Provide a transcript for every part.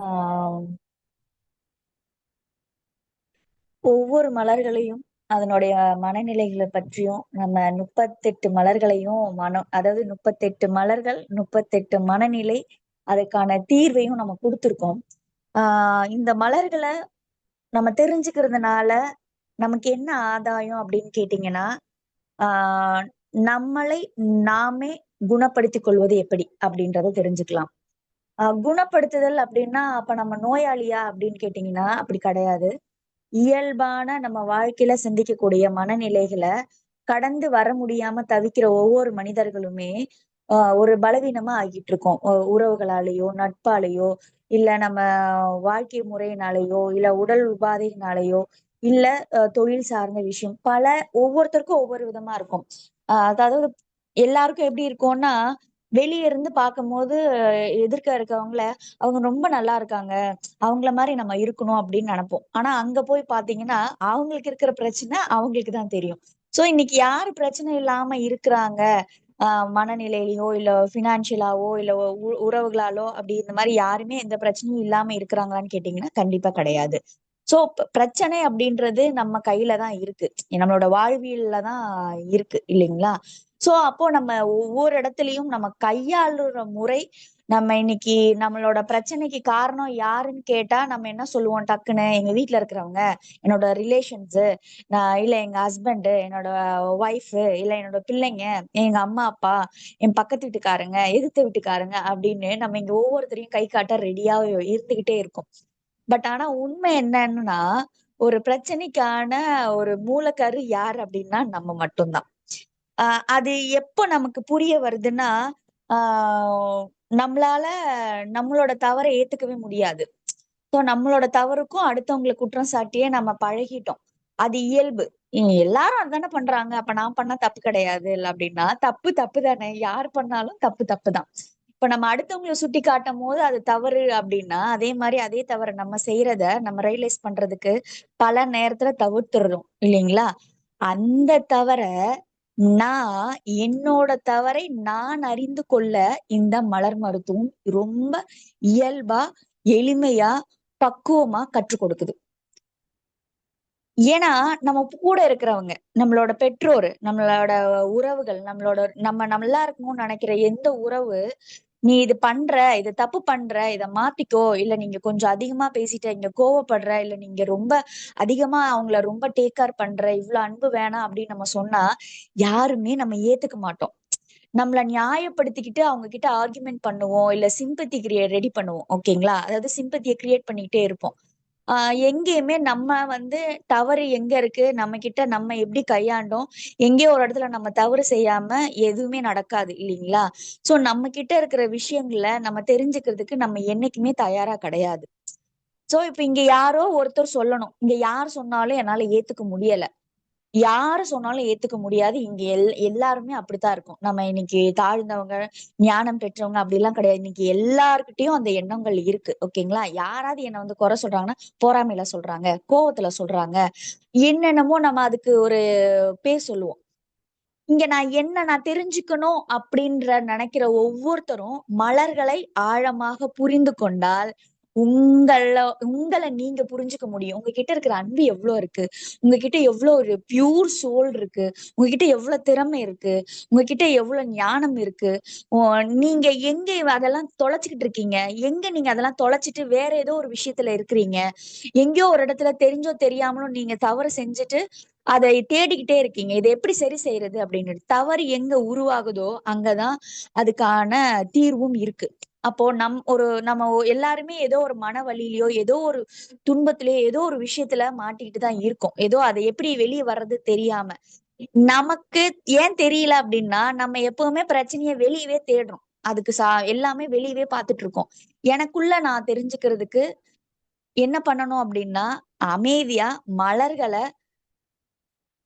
ஆஹ் ஒவ்வொரு மலர்களையும் அதனுடைய மனநிலைகளை பற்றியும் நம்ம 38 மலர்களையும் அதாவது 38 மலர்கள் 38 மனநிலை அதுக்கான தீர்வையும் நம்ம கொடுத்துருக்கோம். இந்த மலர்களை நம்ம தெரிஞ்சுக்கிறதுனால நமக்கு என்ன ஆதாயம் அப்படின்னு கேட்டிங்கன்னா, ஆஹ் நம்மளை நாமே குணப்படுத்திக் கொள்வது எப்படி அப்படின்றத தெரிஞ்சுக்கலாம். குணப்படுத்துதல் அப்படின்னா அப்ப நம்ம நோயாளியா அப்படின்னு கேட்டிங்கன்னா அப்படி கிடையாது. இயல்பான நம்ம வாழ்க்கையில சிந்திக்கக்கூடிய மனநிலைகளை கடந்து வர முடியாம தவிக்கிற ஒவ்வொரு மனிதர்களுமே ஒரு பலவீனமா ஆகிட்டு இருக்கோம். உறவுகளாலேயோ நட்பாலேயோ இல்ல நம்ம வாழ்க்கை முறையினாலேயோ இல்ல உடல் உபாதையினாலேயோ இல்ல தொழில் சார்ந்த விஷயம் பல ஒவ்வொருத்தருக்கும் ஒவ்வொரு விதமா இருக்கும். அதாவது எல்லாருக்கும் எப்படி இருக்கும்னா, வெளிய இருந்து பார்க்கும்போது எதிர்க்க இருக்கவங்கள அவங்க ரொம்ப நல்லா இருக்காங்க, அவங்கள மாதிரி நம்ம இருக்கணும் அப்படின்னு நினைப்போம். ஆனா அங்க போய் பாத்தீங்கன்னா அவங்களுக்கு இருக்கிற பிரச்சனை அவங்களுக்கு தான் தெரியும். சோ இன்னைக்கு யாரு பிரச்சனை இல்லாம இருக்கிறாங்க, மனநிலையிலயோ இல்ல பினான்சியலாவோ இல்ல உறவுகளாலோ அப்படி இந்த மாதிரி யாருமே எந்த பிரச்சனையும் இல்லாம இருக்கிறாங்களான்னு கேட்டீங்கன்னா கண்டிப்பா கிடையாது. சோ பிரச்சனை அப்படின்றது நம்ம கையில தான் இருக்கு, நம்மளோட வாழ்வியல்ல தான் இருக்கு இல்லைங்களா? சோ அப்போ நம்ம ஒவ்வொரு இடத்துலயும் நம்ம கையாளுற முறை, நம்ம இன்னைக்கு நம்மளோட பிரச்சனைக்கு காரணம் யாருன்னு கேட்டா நம்ம என்ன சொல்லுவோம் டக்குன்னு? எங்க வீட்டுல இருக்கிறவங்க, என்னோட ரிலேஷன்ஸ், இல்ல எங்க ஹஸ்பண்ட், என்னோட ஒய்ஃப், இல்ல என்னோட பிள்ளைங்க, எங்க அம்மா அப்பா, என் பக்கத்து வீட்டுக்காரங்க, எதிர்த்த வீட்டுக்காரங்க அப்படின்னு நம்ம இங்க ஒவ்வொருத்தரையும் கை காட்ட ரெடியா இருந்துகிட்டே இருக்கோம். பட் ஆனா உண்மை என்னன்னா, ஒரு பிரச்சனைக்கான ஒரு மூலக்கரு யார் அப்படின்னா நம்ம மட்டும்தான். அது எப்போ நமக்கு புரிய வருதுன்னா, ஆஹ் நம்மளால நம்மளோட தவறை ஏத்துக்கவே முடியாது. ஸோ நம்மளோட தவறுக்கும் அடுத்தவங்களை குற்றம் சாட்டியே நம்ம பழகிட்டோம். அது இயல்பு. எல்லாரும் அதானே பண்றாங்க, அப்ப நான் பண்ணா தப்பு கிடையாது இல்ல அப்படின்னா, தப்பு தப்பு தானே, யார் பண்ணாலும் தப்பு தப்பு தான். இப்ப நம்ம அடுத்தவங்களை சுட்டி காட்டும் போது அது தவறு அப்படின்னா, அதே மாதிரி அதே தவறை நம்ம செய்யறத நம்ம ரியலைஸ் பண்றதுக்கு பல நேரத்துல தவிர்த்துடுறோம் இல்லைங்களா? அந்த தவற நான் என்னோட தவறை நான் அறிந்து கொள்ள இந்த மலர் மருத்துவம் ரொம்ப இயல்பா, எளிமையா, பக்குவமா கற்றுக் கொடுக்குது. ஏன்னா நம்ம கூட இருக்கிறவங்க, நம்மளோட பெற்றோர், நம்மளோட உறவுகள், நம்ம நல்லா இருக்கணும்னு நினைக்கிற எந்த உறவு, நீ இது பண்ற, இது தப்பு பண்ற, இத மாத்திக்கோ, இல்ல நீங்க கொஞ்சம் அதிகமா பேசிட்ட, இங்க கோவப்படுற, இல்ல நீங்க ரொம்ப அதிகமா அவங்கள ரொம்ப டேக் கேர் பண்ற, இவ்வளவு அன்பு வேணாம் அப்படின்னு நம்ம சொன்னா யாருமே நம்ம ஏத்துக்க மாட்டோம். நம்மள நியாயப்படுத்திக்கிட்டு அவங்க கிட்ட ஆர்குமெண்ட் பண்ணுவோம், இல்ல சிம்பத்தி ரெடி பண்ணுவோம். ஓகேங்களா? அதாவது சிம்பத்தியை கிரியேட் பண்ணிக்கிட்டே இருப்போம். எங்கேயுமே நம்ம தவறு எங்க இருக்கு, நம்ம கிட்ட நம்ம எப்படி கையாண்டோம், எங்கேயோ ஒரு இடத்துல நம்ம தவறு செய்யாம எதுவுமே நடக்காது இல்லைங்களா? சோ நம்ம கிட்ட இருக்கிற விஷயங்கள நம்ம தெரிஞ்சுக்கிறதுக்கு நம்ம என்னைக்குமே தயாரா கிடையாது. சோ இப்ப இங்க யாரோ ஒருத்தர் சொல்லணும், இங்க யார் சொன்னாலும் என்னால ஏத்துக்க முடியல, யாரு சொன்னாலும் ஏத்துக்க முடியாது. இங்க எல்லாருமே அப்படித்தான் இருக்கும். நம்ம இன்னைக்கு தாழ்ந்தவங்க, ஞானம் பெற்றவங்க அப்படி எல்லாம் கிடையாது. இன்னைக்கு எல்லார்கிட்டயும் அந்த எண்ணங்கள் இருக்கு. ஓகேங்களா? யாராவது என்ன குறை சொல்றாங்கன்னா பொறாமையில சொல்றாங்க, கோவத்துல சொல்றாங்க, என்னென்னமோ நம்ம அதுக்கு ஒரு பேர் சொல்லுவோம். இங்க நான் தெரிஞ்சுக்கணும் அப்படின்ற நினைக்கிற ஒவ்வொருத்தரும் மலர்களை ஆழமாக புரிந்து கொண்டால் உங்களை நீங்க புரிஞ்சுக்க முடியும். உங்ககிட்ட இருக்கிற அன்பு எவ்வளவு இருக்கு, உங்ககிட்ட எவ்வளவு ஒரு பியூர் சோல் இருக்கு, உங்ககிட்ட எவ்வளவு திறமை இருக்கு, உங்ககிட்ட எவ்வளவு ஞானம் இருக்கு. நீங்க எங்க அதெல்லாம் தொலைச்சுக்கிட்டு இருக்கீங்க, எங்க நீங்க அதெல்லாம் தொலைச்சிட்டு வேற ஏதோ ஒரு விஷயத்துல இருக்கிறீங்க, எங்கேயோ ஒரு இடத்துல தெரிஞ்சோ தெரியாமலும் நீங்க தவறு செஞ்சுட்டு அதை தேடிக்கிட்டே இருக்கீங்க, இதை எப்படி சரி செய்யறது அப்படின்னு. தவறு எங்க உருவாகுதோ அங்கதான் அதுக்கான தீர்வும் இருக்கு. அப்போ நம்ம எல்லாருமே ஏதோ ஒரு மன வலியிலயோ ஏதோ ஒரு துன்பத்திலயோ ஏதோ ஒரு விஷயத்துல மாட்டிக்கிட்டு தான் இருக்கோம். ஏதோ அதை எப்படி வெளியே வர்றது தெரியாம. நமக்கு ஏன் தெரியல அப்படின்னா நம்ம எப்பவுமே பிரச்சனையை வெளியவே தேடுறோம். அதுக்கு எல்லாமே வெளியவே பார்த்துட்டு இருக்கோம். எனக்குள்ள நான் தெரிஞ்சுக்கிறதுக்கு என்ன பண்ணணும் அப்படின்னா, அமைதியா மலர்களை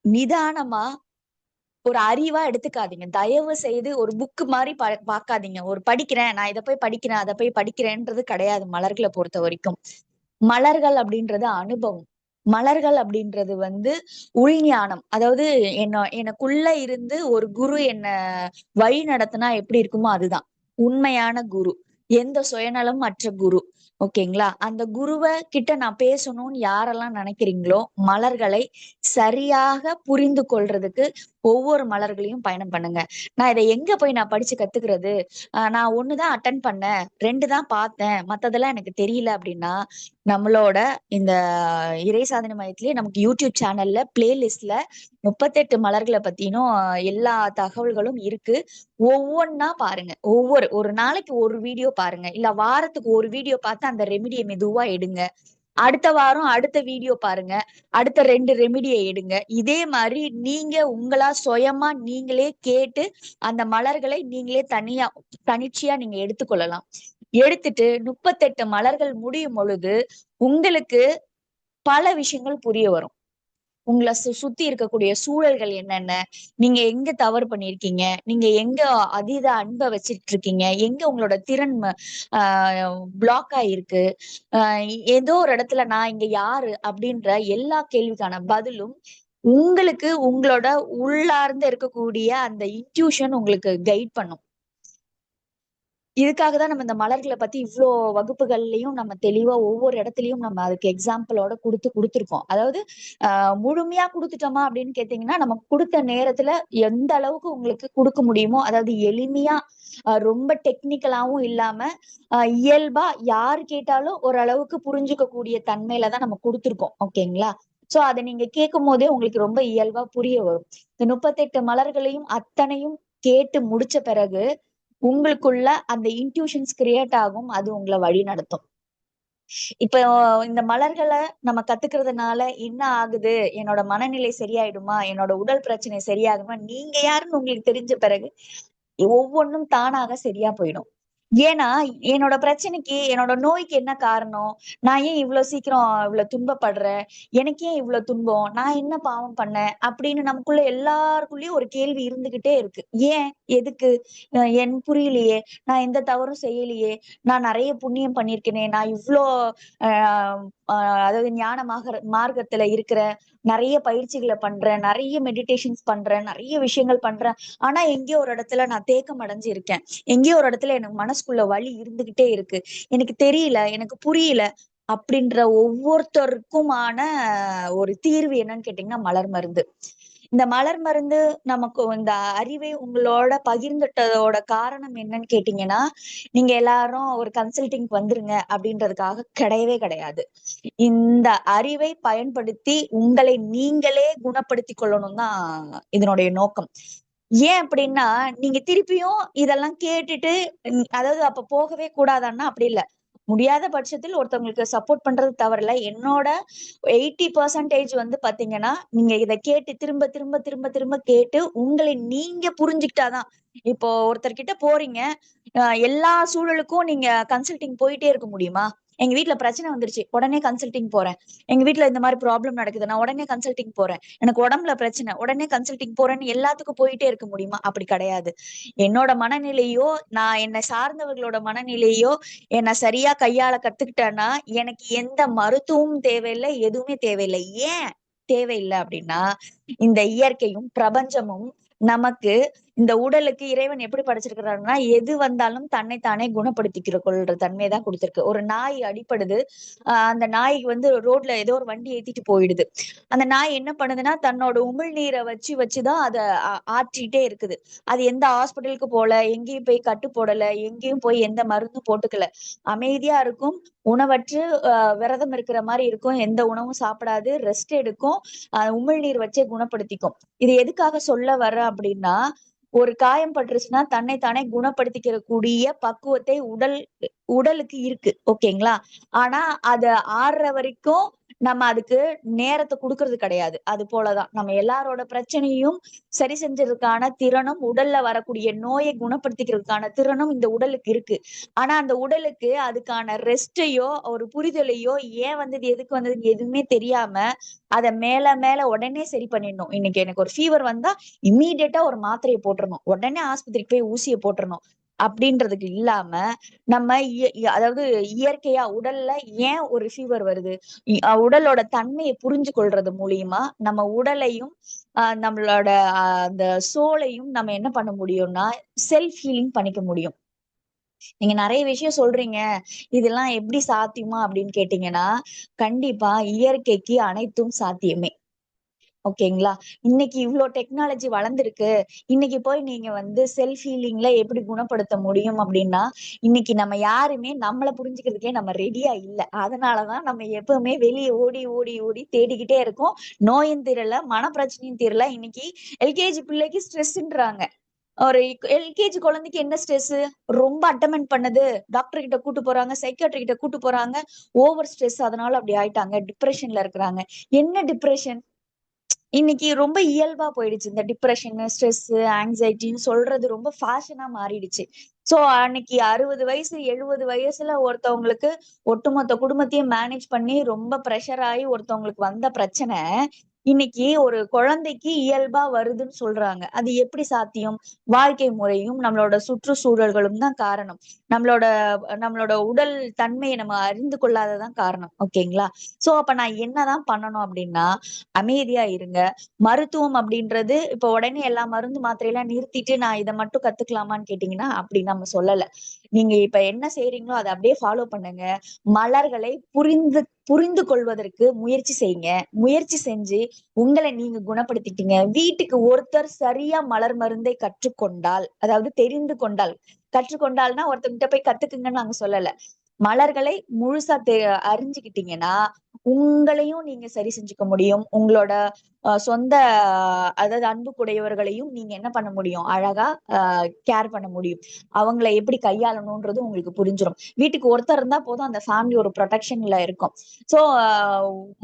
நிதானமா ஒரு அறிவா எடுத்துக்காதீங்க. தயவு செய்து ஒரு புக்கு மாதிரி பார்க்காதீங்க. ஒரு படிக்கிறேன், நான் இதை போய் படிக்கிறேன், அதை போய் படிக்கிறேன்றது கிடையாது. மலர்களை பொறுத்த வரைக்கும் மலர்கள் அப்படின்றது அனுபவம். மலர்கள் அப்படின்றது உள்ஞானம். அதாவது எனக்குள்ள இருந்து ஒரு குரு என்ன வழி நடத்தினா எப்படி இருக்குமோ அதுதான் உண்மையான குரு. எந்த சுயநலம் அற்ற குரு. ஓகேங்களா? அந்த குருவ கிட்ட நான் பேசணும்னு யாரெல்லாம் நினைக்கிறீங்களோ, மலர்களை சரியாக புரிந்து கொள்றதுக்கு ஒவ்வொரு மலர்களையும் பயணம் பண்ணுங்க. நான் இத எங்க போய் நான் படிச்சு கத்துக்கிறது? நான் 1 தான் அட்டெண்ட் பண்ணேன், 2 தான் பார்த்தேன், மத்ததெல்லாம் எனக்கு தெரியல அப்படின்னா, நம்மளோட இந்த இறை சாதனை மையத்திலேயே நமக்கு யூடியூப் சேனல்ல பிளேலிஸ்ட்ல 38 மலர்கள பத்தினும் எல்லா தகவல்களும் இருக்கு. ஒவ்வொன்னா பாருங்க. ஒரு நாளைக்கு ஒரு வீடியோ பாருங்க. இல்ல வாரத்துக்கு ஒரு வீடியோ பார்த்து அந்த ரெமிடிய மெதுவா எடுங்க. அடுத்த வாரம் அடுத்த வீடியோ பாருங்க. அடுத்த 2 ரெமிடிய எடுங்க. இதே மாரி நீங்க உங்களா சுயமா நீங்களே கேட்டு, அந்த மலர்களை நீங்களே தனிச்சையா நீங்க எடுத்துக்கொள்ளலாம். எடுத்துட்டு 38 மலர்கள் முடியும் பொழுது, உங்களுக்கு பல விஷயங்கள் புரிய வரும். உங்கள சுத்தி இருக்கக்கூடிய சூழல்கள் என்னென்ன? நீங்க எங்க தவறு பண்ணியிருக்கீங்க? நீங்க எங்க அதீத அன்ப வச்சுட்டு இருக்கீங்க? எங்க உங்களோட திறன் ஆ பிளாக் ஆயிருக்கு? அ ஏதோ ஒரு இடத்துல நான் இங்க யாரு? அப்படின்ற எல்லா கேள்விக்கான பதிலும் உங்களுக்கு உங்களோட உள்ளார்ந்து இருக்கக்கூடிய அந்த இன்ட்யூஷன் உங்களுக்கு கைட் பண்ணும். இதுக்காக தான் நம்ம இந்த மலர்கள பத்தி இவ்ளோ வகுப்புகள்லயும் நம்ம தெளிவா ஒவ்வொரு இடத்துலயும் நம்ம அதுக்கு எக்ஸாம்பிளோட குடுத்திருக்கோம். அதாவது முழுமையா குடுத்துட்டோமா அப்படின்னு கேட்டீங்கன்னா, நம்ம குடுத்த நேரத்துல எந்த அளவுக்கு உங்களுக்கு குடுக்க முடியுமோ, அதாவது எளிமையா ரொம்ப டெக்னிக்கலாவும் இல்லாம, இயல்பா யாரு கேட்டாலும் ஓரளவுக்கு புரிஞ்சுக்கக்கூடிய தன்மையில தான் நம்ம குடுத்துருக்கோம். ஓகேங்களா? சோ அத நீங்க கேட்கும்போதே உங்களுக்கு ரொம்ப இயல்பா புரிய வரும். இந்த 38 மலர்களையும் அத்தனையும் கேட்டு முடிச்ச பிறகு உங்களுக்குள்ள அந்த இன்ட்யூஷன்ஸ் கிரியேட் ஆகும். அது உங்கள வழிநடத்தும். இப்போ இந்த மலர்கள நம்ம கத்துக்கிறதுனால என்ன ஆகுது? என்னோட மனநிலை சரியாயிடுமா? என்னோட உடல் பிரச்சனை சரியாகுமா? நீங்க யாருன்னு உங்களுக்கு தெரிஞ்ச பிறகு ஒவ்வொன்னும் தானாக சரியா போயிடும். ஏன்னா, என்னோட பிரச்சனைக்கு, என்னோட நோய்க்கு என்ன காரணம்? நான் ஏன் இவ்ளோ சீக்கிரம் இவ்ளோ துன்பப்படுறேன்? எனக்கு ஏன் இவ்ளோ துன்பம்? நான் என்ன பாவம் பண்ணேன்? அப்படின்னு நமக்குள்ள எல்லாருக்குள்ளயும் ஒரு கேள்வி இருந்துகிட்டே இருக்கு. ஏன்? எதுக்கு? புரியலையே! நான் எந்த தவறும் செய்யலையே! நான் நெறைய புண்ணியம் பண்ணியிருக்கேனே! நான் இவ்ளோ அ அ அதாவது மார்க்கத்துல இருக்கிறேன். நெறைய பயிற்சிகள பண்றேன். நெறைய மெடிடேஷன்ஸ் பண்றேன். நெறைய விஷயங்கள் பண்றேன். ஆனா, எங்கேயோ ஒரு இடத்துல நான் தேக்கம் அடைஞ்சு இருக்கேன். எங்கேயோ ஒரு இடத்துல எனக்கு மனசுக்குள்ள வலி இருந்துகிட்டே இருக்கு. எனக்கு தெரியல, எனக்கு புரியல. அப்படின்ற ஒவ்வொருத்தருக்குமான ஒரு தீர்வு என்னன்னு கேட்டீங்கன்னா, மலர் மருந்து. இந்த மலர் மருந்து நமக்கு இந்த அறிவை உங்களோட பகிர்ந்துட்டதோட காரணம் என்னன்னு கேட்டீங்கன்னா, நீங்க எல்லாரும் ஒரு கன்சல்டிங்க்கு வந்துருங்க அப்படின்றதுக்காக கிடையவே கிடையாது. இந்த அறிவை பயன்படுத்தி உங்களை நீங்களே குணப்படுத்திக் கொள்ளணும் தான் இதனுடைய நோக்கம். ஏன் அப்படின்னா, நீங்க திருப்பியும் இதெல்லாம் கேட்டுட்டு அதாவது அப்ப போகவே கூடாதான்னா, அப்படி இல்ல. முடியாத பட்சத்தில் ஒருத்தவங்களுக்கு சப்போர்ட் பண்றது தவறில்ல. என்னோட 80% வந்து பாத்தீங்கன்னா, நீங்க இத கேட்டு திரும்ப, திரும்ப, திரும்ப, திரும்ப கேட்டு உங்களை நீங்க புரிஞ்சுக்கிட்டா தான். இப்போ ஒருத்தர்கிட்ட போறீங்க. எல்லா சூழலுக்கும் நீங்க கன்சல்டிங் போயிட்டே இருக்க முடியுமா? எங்க வீட்ல பிரச்சனை வந்துருச்சு. உடனே கன்சல்டிங் போறேன். எங்க வீட்ல இந்த மாரி ப்ராப்ளம் நடக்குது. நான் உடனே கன்சல்டிங் போறேன். எனக்கு உடம்புல பிரச்சனை. உடனே கன்சல்டிங் போறேன்னு எல்லாத்துக்கும் போயிட்டே இருக்க முடியுமா? அப்படி கிடையாது. என்னோட மனநிலையோ, நான் என்னை சார்ந்தவர்களோட மனநிலையோ, என்ன சரியா கையாள கத்துக்கிட்டேன்னா, எனக்கு எந்த மருத்துவமும் தேவையில்ல. எதுவுமே தேவையில்ல. ஏன் தேவையில்ல அப்படின்னா, இந்த இயற்கையும், பிரபஞ்சமும் நமக்கு இந்த உடலுக்கு இறைவன் எப்படி படைச்சிருக்கிறாருன்னா, எது வந்தாலும் தன்னை தானே குணப்படுத்திக்கிற கொள்ற தன்மைய தான் குடுத்திருக்கு. ஒரு நாய் அடிபடுது. அந்த நாய்க்கு வந்து ரோட்ல ஏதோ ஒரு வண்டி ஏத்திட்டு போயிடுது. அந்த நாய் என்ன பண்ணுதுன்னா, தன்னோட உமிழ்நீரை வச்சு தான் அத ஆற்றிட்டே இருக்குது. அது எந்த ஹாஸ்பிட்டலுக்கு போல, எங்கேயும் போய் கட்டு போடல, எங்கேயும் போய் எந்த மருந்தும் போட்டுக்கல. அமைதியா இருக்கும். உணவற்று விரதம் இருக்கிற மாரி இருக்கும். எந்த உணவும் சாப்பிடாது. ரெஸ்ட் எடுக்கும். உமிழ்நீர் வச்சே குணப்படுத்திக்கும். இது எதுக்காக சொல்ல வர்றேன் அப்படின்னா, ஒரு காயம் பட்டுருச்சுன்னா தன்னை தானே குணப்படுத்திக்கிற கூடிய பக்குவத்தை உடலுக்கு இருக்கு. ஓகேங்களா? ஆனா அத ஆறுற வரைக்கும் நம்ம அதுக்கு நேரத்த குடுக்கறது கிடையாது. அது போலதான். நம்ம எல்லாரோட பிரச்சனையும் சரி செஞ்சதுக்கான திறனும், உடல்ல வரக்கூடிய நோயை குணப்படுத்திக்கிறதுக்கான திறனும் இந்த உடலுக்கு இருக்கு. ஆனா அந்த உடலுக்கு அதுக்கான ரெஸ்ட்டையோ, ஒரு புரிதலையோ, ஏன் வந்தது, எதுக்கு வந்ததுன்னு எதுவுமே தெரியாம, அத மேல மேல உடனே சரி பண்ணிடணும். இன்னைக்கு எனக்கு ஒரு ஃபீவர் வந்தா இம்மீடியட்டா ஒரு மாத்திரைய போட்டுறணும். உடனே ஆஸ்பத்திரிக்கு போய் ஊசிய போட்டுறணும். அப்படின்றதுக்கு இல்லாம, நம்ம அதாவது இயற்கையா உடல்ல ஏன் ஒரு ஃபீவர் வருது? உடலோட தன்மைய புரிஞ்சு கொள்றது மூலியமா, நம்ம உடலையும், நம்மளோட அந்த சோலையும் நம்ம என்ன பண்ண முடியும்னா, செல்ஃப் ஹீலிங் பண்ணிக்க முடியும். நீங்க நிறைய விஷயம் சொல்றீங்க. இதெல்லாம் எப்படி சாத்தியமா அப்படின்னு கேட்டீங்கன்னா, கண்டிப்பா இயற்கைக்கு அனைத்தும் சாத்தியமே. ஓகேங்களா? இன்னைக்கு இவ்ளோ டெக்னாலஜி வளர்ந்திருக்கு. இன்னைக்கு போய் நீங்க வந்து செல்ஃப் ஹீலிங்ல எப்படி குணப்படுத்த முடியும் அப்படின்னா, இன்னைக்கு நம்ம யாருமே நம்மள புரிஞ்சுக்கிறதுக்கே நம்ம ரெடியா இல்ல. அதனாலதான் நம்ம எப்பவுமே வெளிய ஓடி, ஓடி, ஓடி தேடிக்கிட்டே இருக்கோம். நோயும் தீரல, மனப்பிரச்சனையும் தீரல. இன்னைக்கு எல்கேஜி பிள்ளைக்கு ஸ்ட்ரெஸ்ன்றாங்க. ஒரு எல்கேஜி குழந்தைக்கு என்ன ஸ்ட்ரெஸ்? ரொம்ப அட்டெண்ட் பண்ணுது. டாக்டர் கிட்ட கூட்டு போறாங்க, சைக்கியாட்ரி கிட்ட கூட்டு போறாங்க. ஓவர் ஸ்ட்ரெஸ் அதனால அப்படி ஆயிட்டாங்க. டிப்ரஷன்ல இருக்கிறாங்க. என்ன டிப்ரஷன்? இன்னைக்கு ரொம்ப இயல்பா போயிடுச்சு. இந்த டிப்ரஷன், ஸ்ட்ரெஸ், ஆங்ஸைட்டின்னு சொல்றது ரொம்ப ஃபேஷனா மாறிடுச்சு. சோ அன்னைக்கு 60 வயசு 70 வயசுல ஒருத்தவங்களுக்கு ஒட்டுமொத்த குடும்பத்தையும் மேனேஜ் பண்ணி ரொம்ப பிரஷர் ஆகி ஒருத்தவங்களுக்கு வந்த பிரச்சனை இன்னைக்கு ஒரு குழந்தைக்கு இயல்பா வருதுன்னு சொல்றாங்க. அது எப்படி சாத்தியம்? வாழ்க்கை முறையும் நம்மளோட சுற்றுச்சூழல்களும் தான் காரணம். நம்மளோட நம்மளோட உடல் தன்மையை நம்ம அறிந்து கொள்ளாததான் காரணம். ஓகேங்களா? சோ அப்ப நான் என்னதான் பண்ணணும் அப்படின்னா, அமைதியா இருங்க. மருத்துவம் அப்படின்றது இப்ப உடனே எல்லா மருந்து மாத்திரையெல்லாம் நிறுத்திட்டு நான் இதை மட்டும் கத்துக்கலாமான்னு கேட்டீங்கன்னா அப்படி நம்ம சொல்லல. நீங்க இப்ப என்ன செய்றீங்களோ அதை அப்படியே ஃபாலோ பண்ணுங்க. மலர்களை புரிந்து புரிந்து கொள்வதற்கு முயற்சி செய்யுங்க. முயற்சி செஞ்சு உங்களை நீங்க குணப்படுத்திட்டீங்க. வீட்டுக்கு ஒருத்தர் சரியா மலர் மருந்தை கற்றுக்கொண்டால், அதாவது தெரிந்து கொண்டால், கற்றுக்கொண்டால்னா ஒருத்தவங்கிட்ட போய் கத்துக்குங்கன்னு நாங்க சொல்லல. மலர்களை முழுசா அறிஞ்சுக்கிட்டீங்கன்னா உங்களையும் நீங்க சரி செஞ்சுக்க முடியும். உங்களோட சொந்த அதாவது அன்புக்குடையவர்களையும் நீங்க என்ன பண்ண முடியும்? அழகா கேர் பண்ண முடியும். அவங்கள எப்படி கையாளணும்ன்றது உங்களுக்கு புரிஞ்சிரும். வீட்டுக்கு ஒருத்தர் இருந்தா போதும், அந்த ஃபேமிலி ஒரு ப்ரொடெக்ஷன்ல இருக்கும். சோ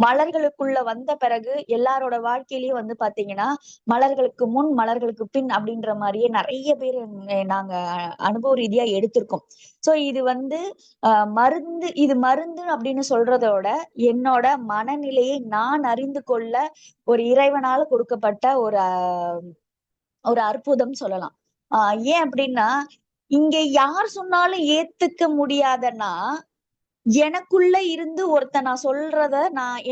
மலர்களுக்குள்ள வந்த பிறகு எல்லாரோட வாழ்க்கையிலயும் வந்து பாத்தீங்கன்னா, மலர்களுக்கு முன், மலர்களுக்கு பின் அப்படின்ற மாரியே நிறைய பேர் நாங்க அனுபவ ரீதியா எடுத்திருக்கோம். சோ இது வந்து இது மருந்து அப்படின்னு சொல்றதோட என்னோட மனநிலையை நான் அறிந்து கொள்ள ஒரு இறைவனால கொடுக்கப்பட்ட ஒரு அற்புதம் சொல்லலாம். ஏன் அப்படின்னா, இங்க யார் சொன்னாலும் ஏத்துக்க முடியாதன்னா, எனக்குள்ள இருந்து நான் சொல்றத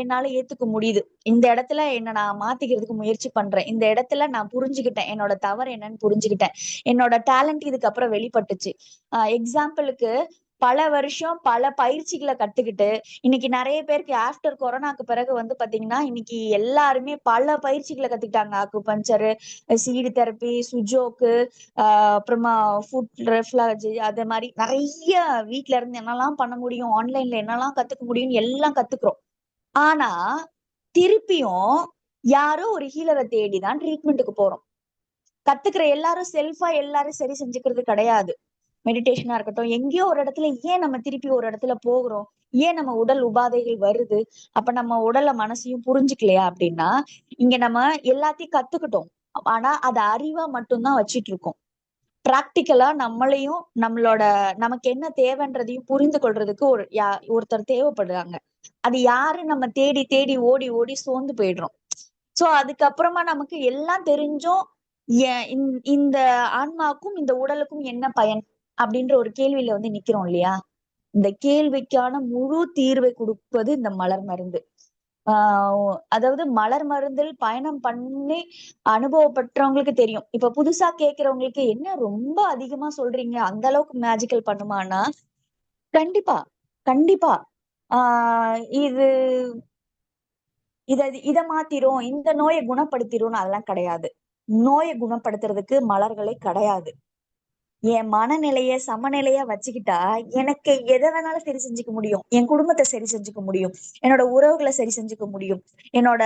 என்னால ஏத்துக்க முடியுது. இந்த இடத்துல என்ன நான் மாத்திக்கிறதுக்கு முயற்சி பண்றேன். இந்த இடத்துல நான் புரிஞ்சுகிட்டேன். என்னோட தவறு என்னன்னு புரிஞ்சுகிட்டேன். என்னோட டேலண்ட் இதுக்கப்புறம் வெளிப்பட்டுச்சு. எக்ஸாம்பிளுக்கு பல வருஷம் பல பயிற்சிகளை கத்துக்கிட்டு, இன்னைக்கு நெறைய பேருக்கு ஆஃப்டர் கொரோனாக்கு பிறகு வந்து பாத்தீங்கன்னா, இன்னைக்கு எல்லாருமே பல பயிற்சிகளை கத்துக்கிட்டாங்க. அக்குபஞ்சர், சீடு தெரப்பி, சுஜோக்கு, அப்புறமா ஃபுட் ரெஃப்லஜி அது மாதிரி நிறைய வீட்ல இருந்து என்னெல்லாம் பண்ண முடியும், ஆன்லைன்ல என்னெல்லாம் கத்துக்க முடியும்னு எல்லாம் கத்துக்கிறோம். ஆனா திருப்பியும் யாரோ ஒரு ஹீலரை தேடிதான் ட்ரீட்மெண்ட்டுக்கு போறோம். கத்துக்கிற எல்லாரும் செல்ஃபா எல்லாரும் சரி செஞ்சுக்கிறது கிடையாது. மெடிடேஷனா இருக்கட்டும், எங்கேயோ ஒரு இடத்துல ஏன் நம்ம திருப்பி ஒரு இடத்துல போகிறோம்? ஏன் நம்ம உடல் உபாதைகள் வருது? அப்ப நம்ம உடல மனசையும் புரிஞ்சுக்கலையா அப்படின்னா, இங்க நம்ம எல்லாத்தையும் கத்துக்கிட்டோம். ஆனா அத அறிவா மட்டும்தான் வச்சிட்டு இருக்கோம். பிராக்டிக்கலா நம்மளையும் நமக்கு என்ன தேவைன்றதையும் புரிந்து கொள்றதுக்கு ஒருத்தர் தேவைப்படுறாங்க. அது யாரு நம்ம தேடி தேடி ஓடி ஓடி சோர்ந்து போயிடுறோம். சோ அதுக்கப்புறமா நமக்கு எல்லாம் தெரிஞ்சும் இந்த ஆன்மாவுக்கும் இந்த உடலுக்கும் என்ன பயன் அப்படின்ற ஒரு கேள்வியில வந்து நிக்கிறோம் இல்லையா? இந்த கேள்விக்கான முழு தீர்வை கொடுப்பது இந்த மலர் மருந்து. அதாவது மலர் மருந்தில் பயணம் பண்ணி அனுபவப்பட்டவங்களுக்கு தெரியும். இப்ப புதுசா கேக்குறவங்களுக்கு என்ன ரொம்ப அதிகமா சொல்றீங்க, அந்த அளவுக்கு மேஜிக்கல் பண்ணுமானா கண்டிப்பா கண்டிப்பா. இது இத இத மாத்திரும், இந்த நோயை குணப்படுத்திரும் அதெல்லாம் கிடையாது. நோயை குணப்படுத்துறதுக்கு மலர்களே கிடையாது. என் மனநிலைய சமநிலையா வச்சுக்கிட்டா எனக்கு எதை வேணாலும் சரி செஞ்சுக்க முடியும். என் குடும்பத்தை சரி செஞ்சுக்க முடியும். என்னோட உறவுகளை சரி செஞ்சுக்க முடியும். என்னோட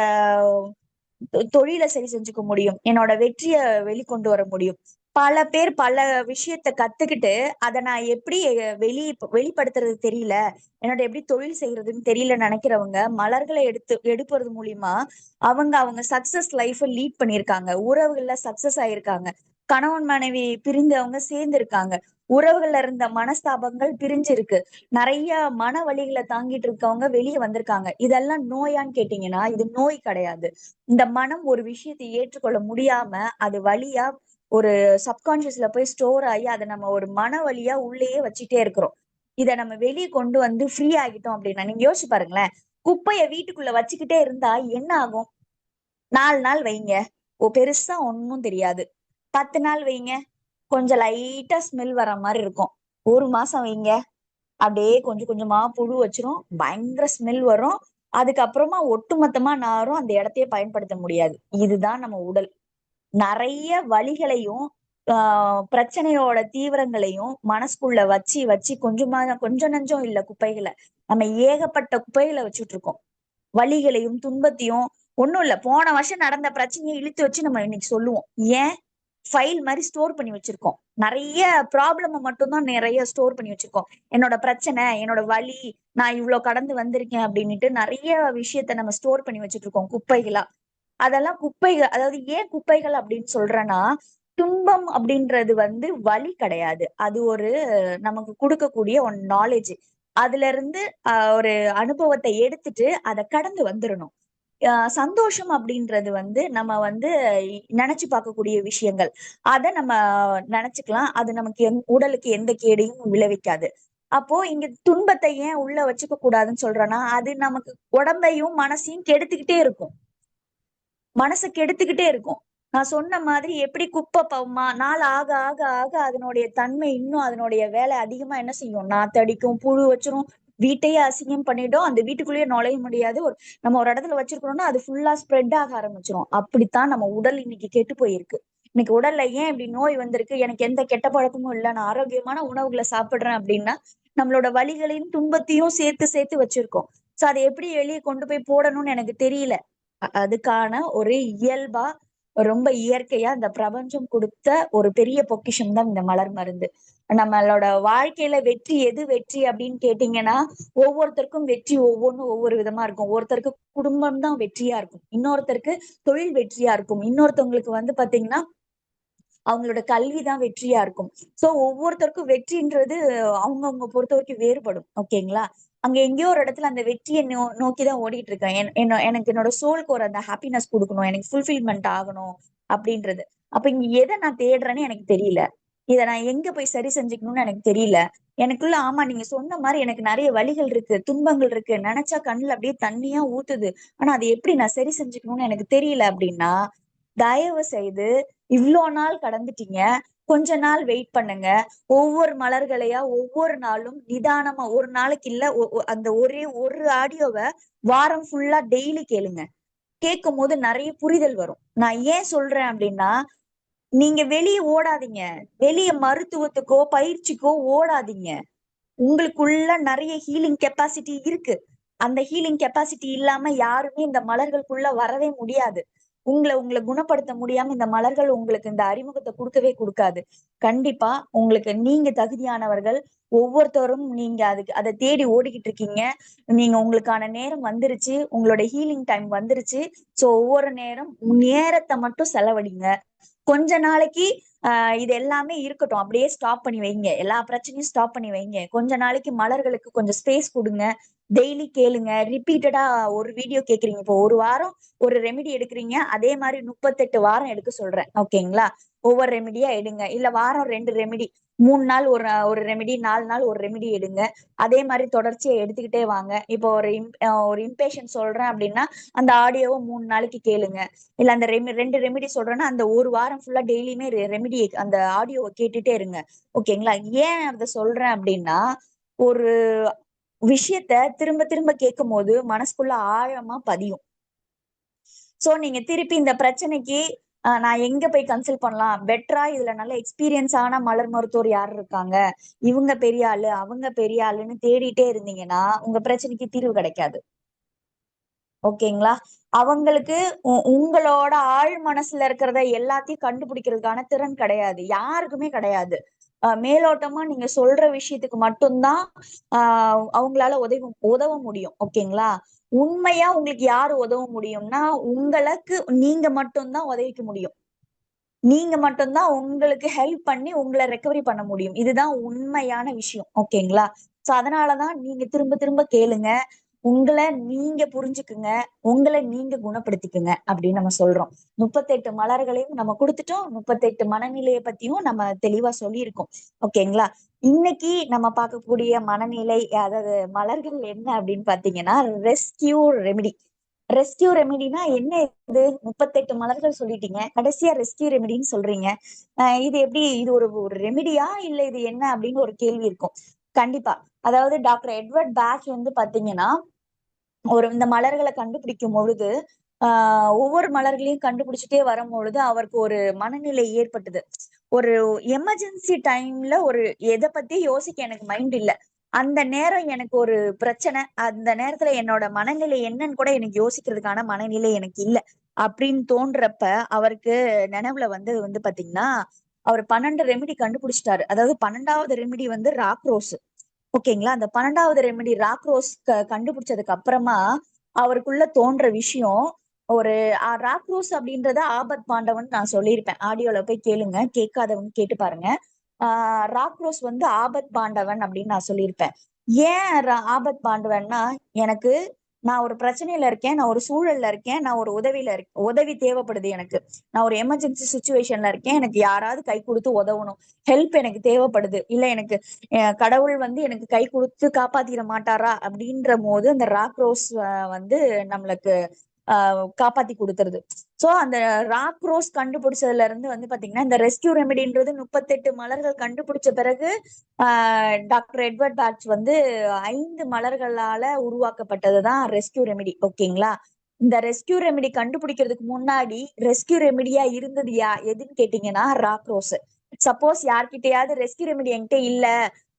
தொழில சரி செஞ்சுக்க முடியும். என்னோட வெற்றிய வெளிக்கொண்டு வர முடியும். பல பேர் பல விஷயத்த கத்துக்கிட்டு அத நான் எப்படி வெளிப்படுத்துறது தெரியல, என்னோட எப்படி தொழில் செய்யறதுன்னு தெரியல நினைக்கிறவங்க மலர்களை எடுப்பது மூலியமா அவங்க சக்சஸ் லைஃப் லீட் பண்ணிருக்காங்க. உறவுகள்ல சக்சஸ் ஆயிருக்காங்க. கணவன் மனைவி பிரிந்தவங்க சேர்ந்து இருக்காங்க. உறவுகள்ல இருந்த மனஸ்தாபங்கள் பிரிஞ்சிருக்கு. நிறைய மன வலிகளை தாங்கிட்டு இருக்கவங்க வெளியே வந்திருக்காங்க. இதெல்லாம் நோயான்னு கேட்டீங்கன்னா இது நோய் கிடையாது. இந்த மனம் ஒரு விஷயத்தை ஏற்றுக்கொள்ள முடியாம அது வழியா ஒரு சப்கான்சியஸ்ல போய் ஸ்டோர் ஆகி அதை நம்ம ஒரு மன வழியா உள்ளேயே வச்சுட்டே இருக்கிறோம். இதை நம்ம வெளியே கொண்டு வந்து ஃப்ரீ ஆகிட்டோம் அப்படின்னா நீங்க யோசிச்சு பாருங்களேன். குப்பைய வீட்டுக்குள்ள வச்சுக்கிட்டே இருந்தா என்ன ஆகும்? 4 நாள் வைங்க, பெருசா ஒன்னும் தெரியாது. 10 நாள் வைங்க, கொஞ்சம் லைட்டா ஸ்மெல் வர மாதிரி இருக்கும். ஒரு மாசம் வைங்க, அப்படியே கொஞ்சம் கொஞ்சமா புழு வச்சிரும், பயங்கர ஸ்மெல் வரும். அதுக்கப்புறமா ஒட்டுமொத்தமா நாரும், அந்த இடத்தையே பயன்படுத்த முடியாது. இதுதான் நம்ம உடல். நிறைய வலிகளையும் பிரச்சனையோட தீவிரங்களையும் மனசுக்குள்ள வச்சு வச்சு கொஞ்சமா கொஞ்சம் நஞ்சம் இல்ல குப்பைகளை நம்ம ஏகப்பட்ட குப்பைகளை வச்சுட்டு இருக்கோம். வலிகளையும் துன்பத்தையும் ஒண்ணும் இல்ல, போன வருஷம் நடந்த பிரச்சனையை இழுத்து வச்சு நம்ம இன்னைக்கு சொல்லுவோம். ஏன்? ஃபைல் மாதிரி ஸ்டோர் பண்ணி வச்சிருக்கோம். நிறைய ப்ராப்ளம் மட்டும்தான் நிறைய ஸ்டோர் பண்ணி வச்சிருக்கோம். என்னோட பிரச்சனை, என்னோட வலி, நான் இவ்வளவு கடந்து வந்திருக்கேன் அப்படின்னுட்டு நிறைய விஷயத்த நம்ம ஸ்டோர் பண்ணி வச்சுட்டு இருக்கோம் குப்பைகளா. அதெல்லாம் குப்பைகள். அதாவது ஏன் குப்பைகள் அப்படின்னு சொல்றேன்னா, துன்பம் அப்படின்றது வலி கிடையாது. அது ஒரு நமக்கு கொடுக்கக்கூடிய ஒன் நாலேஜ். அதுல இருந்து ஒரு அனுபவத்தை எடுத்துட்டு அதை கடந்து வந்துடணும். சந்தோஷம் அப்படின்றது நம்ம நினைச்சு பார்க்கக்கூடிய விஷயங்கள். அதை நம்ம நினைச்சுக்கலாம். அது நமக்கு உடலுக்கு எந்த கேடையும் விளைவிக்காது. அப்போ இங்க துன்பத்தை ஏன் உள்ள வச்சுக்க கூடாதுன்னு சொல்றேன்னா, அது நமக்கு உடம்பையும் மனசையும் கெடுத்துக்கிட்டே இருக்கும். மனசை கெடுத்துக்கிட்டே இருக்கும். நான் சொன்ன மாதிரி எப்படி குப்பை நாள் ஆக ஆக ஆக அதனுடைய தன்மை இன்னும் அதனுடைய வேலை அதிகமா என்ன செய்யும், நாத்தடிக்கும், புழு வச்சிரும், வீட்டையே அசிங்கம் பண்ணிடும். அந்த வீட்டுக்குள்ளேயே நுழைய முடியாது. நம்ம ஒரு இடத்துல வச்சிருக்கணும்னா அது ஃபுல்லா ஸ்ப்ரெட் ஆக ஆரம்பிச்சிரும். அப்படித்தான் நம்ம உடல் இன்னைக்கு கெட்டு போயிருக்கு. இன்னைக்கு உடல்ல ஏன் இப்படி நோய் வந்திருக்கு? எனக்கு எந்த கெட்ட பழக்கமும் இல்லை, நான் ஆரோக்கியமான உணவுகளை சாப்பிடுறேன் அப்படின்னா, நம்மளோட வலிகளையும் துன்பத்தையும் சேர்த்து சேர்த்து வச்சிருக்கோம். சோ அதை எப்படி வெளியே கொண்டு போய் போடணும்னு எனக்கு தெரியல. அதுக்கான ஒரு இயல்பா ரொம்ப இயற்கையா இந்த பிரபஞ்சம் கொடுத்த ஒரு பெரிய பொக்கிஷம் தான் இந்த மலர் மருந்து. நம்மளோட வாழ்க்கையில வெற்றி எது வெற்றி அப்படின்னு கேட்டீங்கன்னா, ஒவ்வொருத்தருக்கும் வெற்றி ஒவ்வொன்றும் ஒவ்வொரு விதமா இருக்கும். ஒருத்தருக்கு குடும்பம் தான் வெற்றியா இருக்கும், இன்னொருத்தருக்கு தொழில் வெற்றியா இருக்கும், இன்னொருத்தவங்களுக்கு பாத்தீங்கன்னா அவங்களோட கல்விதான் வெற்றியா இருக்கும். சோ ஒவ்வொருத்தருக்கும் வெற்றின்றது அவங்கவுங்க பொறுத்த வரைக்கும் வேறுபடும். ஓகேங்களா? அங்க எங்கேயோ ஒரு இடத்துல அந்த வெற்றியை நோக்கிதான் ஓடிட்டு இருக்கேன். எனக்கு என்னோட சோல்க்கு ஒரு அந்த ஹாப்பினஸ் கொடுக்கணும், எனக்கு ஃபுல்ஃபில்மெண்ட் ஆகணும் அப்படின்றது. அப்ப இங்க எதை நான் தேடுறேன்னு எனக்கு தெரியல. இதை நான் எங்க போய் சரி செஞ்சுக்கணும்னு எனக்கு தெரியல. எனக்குள்ள ஆமா நீங்க சொன்ன மாதிரி எனக்கு நிறைய வலிகள் இருக்கு, துன்பங்கள் இருக்கு, நினைச்சா கண்ணுல அப்படியே தண்ணியா ஊத்துது. ஆனா அதை எப்படி நான் சரி செஞ்சுக்கணும்னு எனக்கு தெரியல அப்படின்னா, தயவு செய்து இவ்வளோ நாள் கடந்துட்டீங்க, கொஞ்ச நாள் வெயிட் பண்ணுங்க. ஒவ்வொரு மலர்களையா ஒவ்வொரு நாளும் நிதானமா, ஒரு நாளைக்கு இல்ல, அந்த ஒரே ஒரு ஆடியோவை வாரம் ஃபுல்லா டெய்லி கேளுங்க. கேட்கும் போது நிறைய புரிதல் வரும். நான் ஏன் சொல்றேன் அப்படின்னா, நீங்க வெளியே ஓடாதீங்க, வெளிய மருத்துவத்துக்கோ பயிற்சிக்கோ ஓடாதீங்க. உங்களுக்குள்ள நிறைய ஹீலிங் கெப்பாசிட்டி இருக்கு. அந்த ஹீலிங் கெப்பாசிட்டி இல்லாம யாருமே இந்த மலர்களுக்குள்ள வரவே முடியாது. உங்களை குணப்படுத்த முடியாம இந்த மலர்கள் உங்களுக்கு இந்த அறிமுகத்தை கொடுக்கவே கொடுக்காது. கண்டிப்பா உங்களுக்கு நீங்க தகுதியானவர்கள். ஒவ்வொருத்தரும் நீங்க அதை தேடி ஓடிக்கிட்டு இருக்கீங்க. நீங்க உங்களுக்கான நேரம் வந்துருச்சு, உங்களோட ஹீலிங் டைம் வந்துருச்சு. சோ ஒவ்வொரு நேரத்தை மட்டும் செலவழிங்க. கொஞ்ச நாளைக்கு இது எல்லாமே இருக்கட்டும், அப்படியே ஸ்டாப் பண்ணி வைங்க. எல்லா பிரச்சனையும் ஸ்டாப் பண்ணி வைங்க. கொஞ்ச நாளைக்கு மலர்களுக்கு கொஞ்சம் ஸ்பேஸ் கொடுங்க. டெய்லி கேளுங்க. ரிப்பீட்டடா ஒரு வீடியோ கேக்குறீங்க, இப்போ ஒரு வாரம் ஒரு ரெமெடி எடுக்கிறீங்க, அதே மாதிரி 38 வாரம் எடுக்க சொல்றேன். ஓகேங்களா? ஒவ்வொரு ரெமெடியா எடுங்க. இல்ல வாரம் 2 ரெமெடி, 3 நாள் ஒரு ஒரு ரெமெடி, 4 நாள் ஒரு ரெமெடி எடுங்க. அதே மாதிரி தொடர்ச்சியா எடுத்துக்கிட்டே வாங்க. இப்போ ஒரு இம்பேஷன் சொல்றேன் அப்படின்னா அந்த ஆடியோவை 3 நாளைக்கு கேளுங்க. இல்ல அந்த 2 ரெமெடி சொல்றேன்னா அந்த ஒரு வாரம் ஃபுல்லா டெய்லியுமே ரெமெடி அந்த ஆடியோவை கேட்டுட்டே இருங்க. ஓகேங்களா? ஏன் அதை சொல்றேன் அப்படின்னா, ஒரு விஷயத்த திரும்ப திரும்ப கேட்கும் போது மனசுக்குள்ள ஆழமா பதியும். சோ நீங்க திருப்பி இந்த பிரச்சனைக்கு நான் எங்க போய் கன்சல்ட் பண்ணலாம், பெட்டரா இதுல நல்ல எக்ஸ்பீரியன்ஸ் ஆன மலர் மருத்துவர் யார் இருக்காங்க, இவங்க பெரிய ஆளு அவங்க பெரிய ஆளுன்னு தேடிட்டே இருந்தீங்கன்னா உங்க பிரச்சனைக்கு தீர்வு கிடைக்காது. ஓகேங்களா? அவங்களுக்கு உங்களோட ஆழ் மனசுல இருக்கிறத எல்லாத்தையும் கண்டுபிடிக்கிறதுக்கான திறன் கிடையாது, யாருக்குமே கிடையாது. மேலோட்டமா நீங்க சொல்ற விஷயத்துக்கு மட்டும்தான் அவங்களால உதவ முடியும். ஓகேங்களா? உண்மையா உங்களுக்கு யாரு உதவ முடியும்னா, உங்களுக்கு நீங்க மட்டும்தான் உதவிக்க முடியும். நீங்க மட்டும்தான் உங்களுக்கு ஹெல்ப் பண்ணி உங்களை ரெக்கவரி பண்ண முடியும். இதுதான் உண்மையான விஷயம். ஓகேங்களா? சோ அதனாலதான் நீங்க திரும்ப திரும்ப கேளுங்க. உங்களை நீங்க புரிஞ்சுக்குங்க, உங்களை நீங்க குணப்படுத்திக்குங்க அப்படின்னு நம்ம சொல்றோம். 38 மலர்களையும் நம்ம கொடுத்துட்டோம், 38 மனநிலையை பத்தியும் நம்ம தெளிவா சொல்லியிருக்கோம். ஓகேங்களா? இன்னைக்கு நம்ம பார்க்கக்கூடிய மனநிலை, அதாவது மலர்கள் என்ன அப்படின்னு பாத்தீங்கன்னா, ரெஸ்கியூ ரெமெடி. ரெஸ்கியூ ரெமெடினா என்ன? இது 38 மலர்கள் சொல்லிட்டீங்க, கடைசியா ரெஸ்கியூ ரெமெடின்னு சொல்றீங்க. இது எப்படி? இது ஒரு ஒரு ரெமெடியா இல்ல இது என்ன அப்படின்னு ஒரு கேள்வி இருக்கும். கண்டிப்பா. அதாவது டாக்டர் எட்வர்ட் பேட்ச் வந்து பாத்தீங்கன்னா இந்த மலர்களை கண்டுபிடிக்கும் பொழுது ஒவ்வொரு மலர்களையும் கண்டுபிடிச்சிட்டே வரும் பொழுது அவருக்கு ஒரு மனநிலை ஏற்பட்டது. ஒரு எமர்ஜென்சி டைம்ல ஒரு எதை பத்தி யோசிக்க எனக்கு மைண்ட் இல்ல. அந்த நேரம் எனக்கு ஒரு பிரச்சனை. அந்த நேரத்துல என்னோட மனநிலை என்னன்னு கூட எனக்கு யோசிக்கிறதுக்கான மனநிலை எனக்கு இல்ல அப்படின்னு தோன்றப்ப அவருக்கு நினைவுல வந்து பாத்தீங்கன்னா அவர் 12 ரெமெடி கண்டுபிடிச்சிட்டாரு. அதாவது 12வது ரெமெடி வந்து ராக்ரோஸ். ஓகேங்களா? அந்த 12வது ரெமெடி ராக்ரோஸ் கண்டுபிடிச்சதுக்கு அப்புறமா அவருக்குள்ள தோன்ற விஷயம் ஒரு ராக்ரோஸ் அப்படின்றத ஆபத் பாண்டவன் நான் சொல்லியிருப்பேன். ஆடியோல போய் கேளுங்க, கேட்காதவங்க கேட்டு பாருங்க. ராக்ரோஸ் வந்து ஆபத் பாண்டவன் அப்படின்னு நான் சொல்லியிருப்பேன். ஏன் ஆபத் பாண்டவன்னா, எனக்கு நான் ஒரு பிரச்சனையில இருக்கேன், நான் ஒரு சூழல்ல இருக்கேன், நான் ஒரு உதவியில இருக்கேன், உதவி தேவைப்படுது எனக்கு. நான் ஒரு எமர்ஜென்சி சுச்சுவேஷன்ல இருக்கேன், எனக்கு யாராவது கை கொடுத்து உதவணும், ஹெல்ப் எனக்கு தேவைப்படுது, இல்ல எனக்கு கடவுள் வந்து எனக்கு கை கொடுத்து காப்பாத்திட மாட்டாரா அப்படின்ற போது அந்த ராக்ரோஸ் வந்து நம்மளுக்கு காப்பாத்தி கொடுத்துருது. சோ அந்த ராக்ரோஸ் கண்டுபிடிச்சதுல இருந்து வந்து பாத்தீங்கன்னா இந்த ரெஸ்கியூ ரெமெடின்றது 38 மலர்கள் கண்டுபிடிச்ச பிறகு டாக்டர் எட்வர்ட் பேட்ச் வந்து 5 மலர்களால உருவாக்கப்பட்டதுதான் ரெஸ்கியூ ரெமெடி. ஓகேங்களா? இந்த ரெஸ்கியூ ரெமெடி கண்டுபிடிக்கிறதுக்கு முன்னாடி ரெஸ்கியூ ரெமெடியா இருந்தது எதுன்னு கேட்டீங்கன்னா ராக்ரோஸ். சப்போஸ் யார்கிட்டயாவது ரெஸ்கியூ ரெமெடி என்கிட்ட இல்ல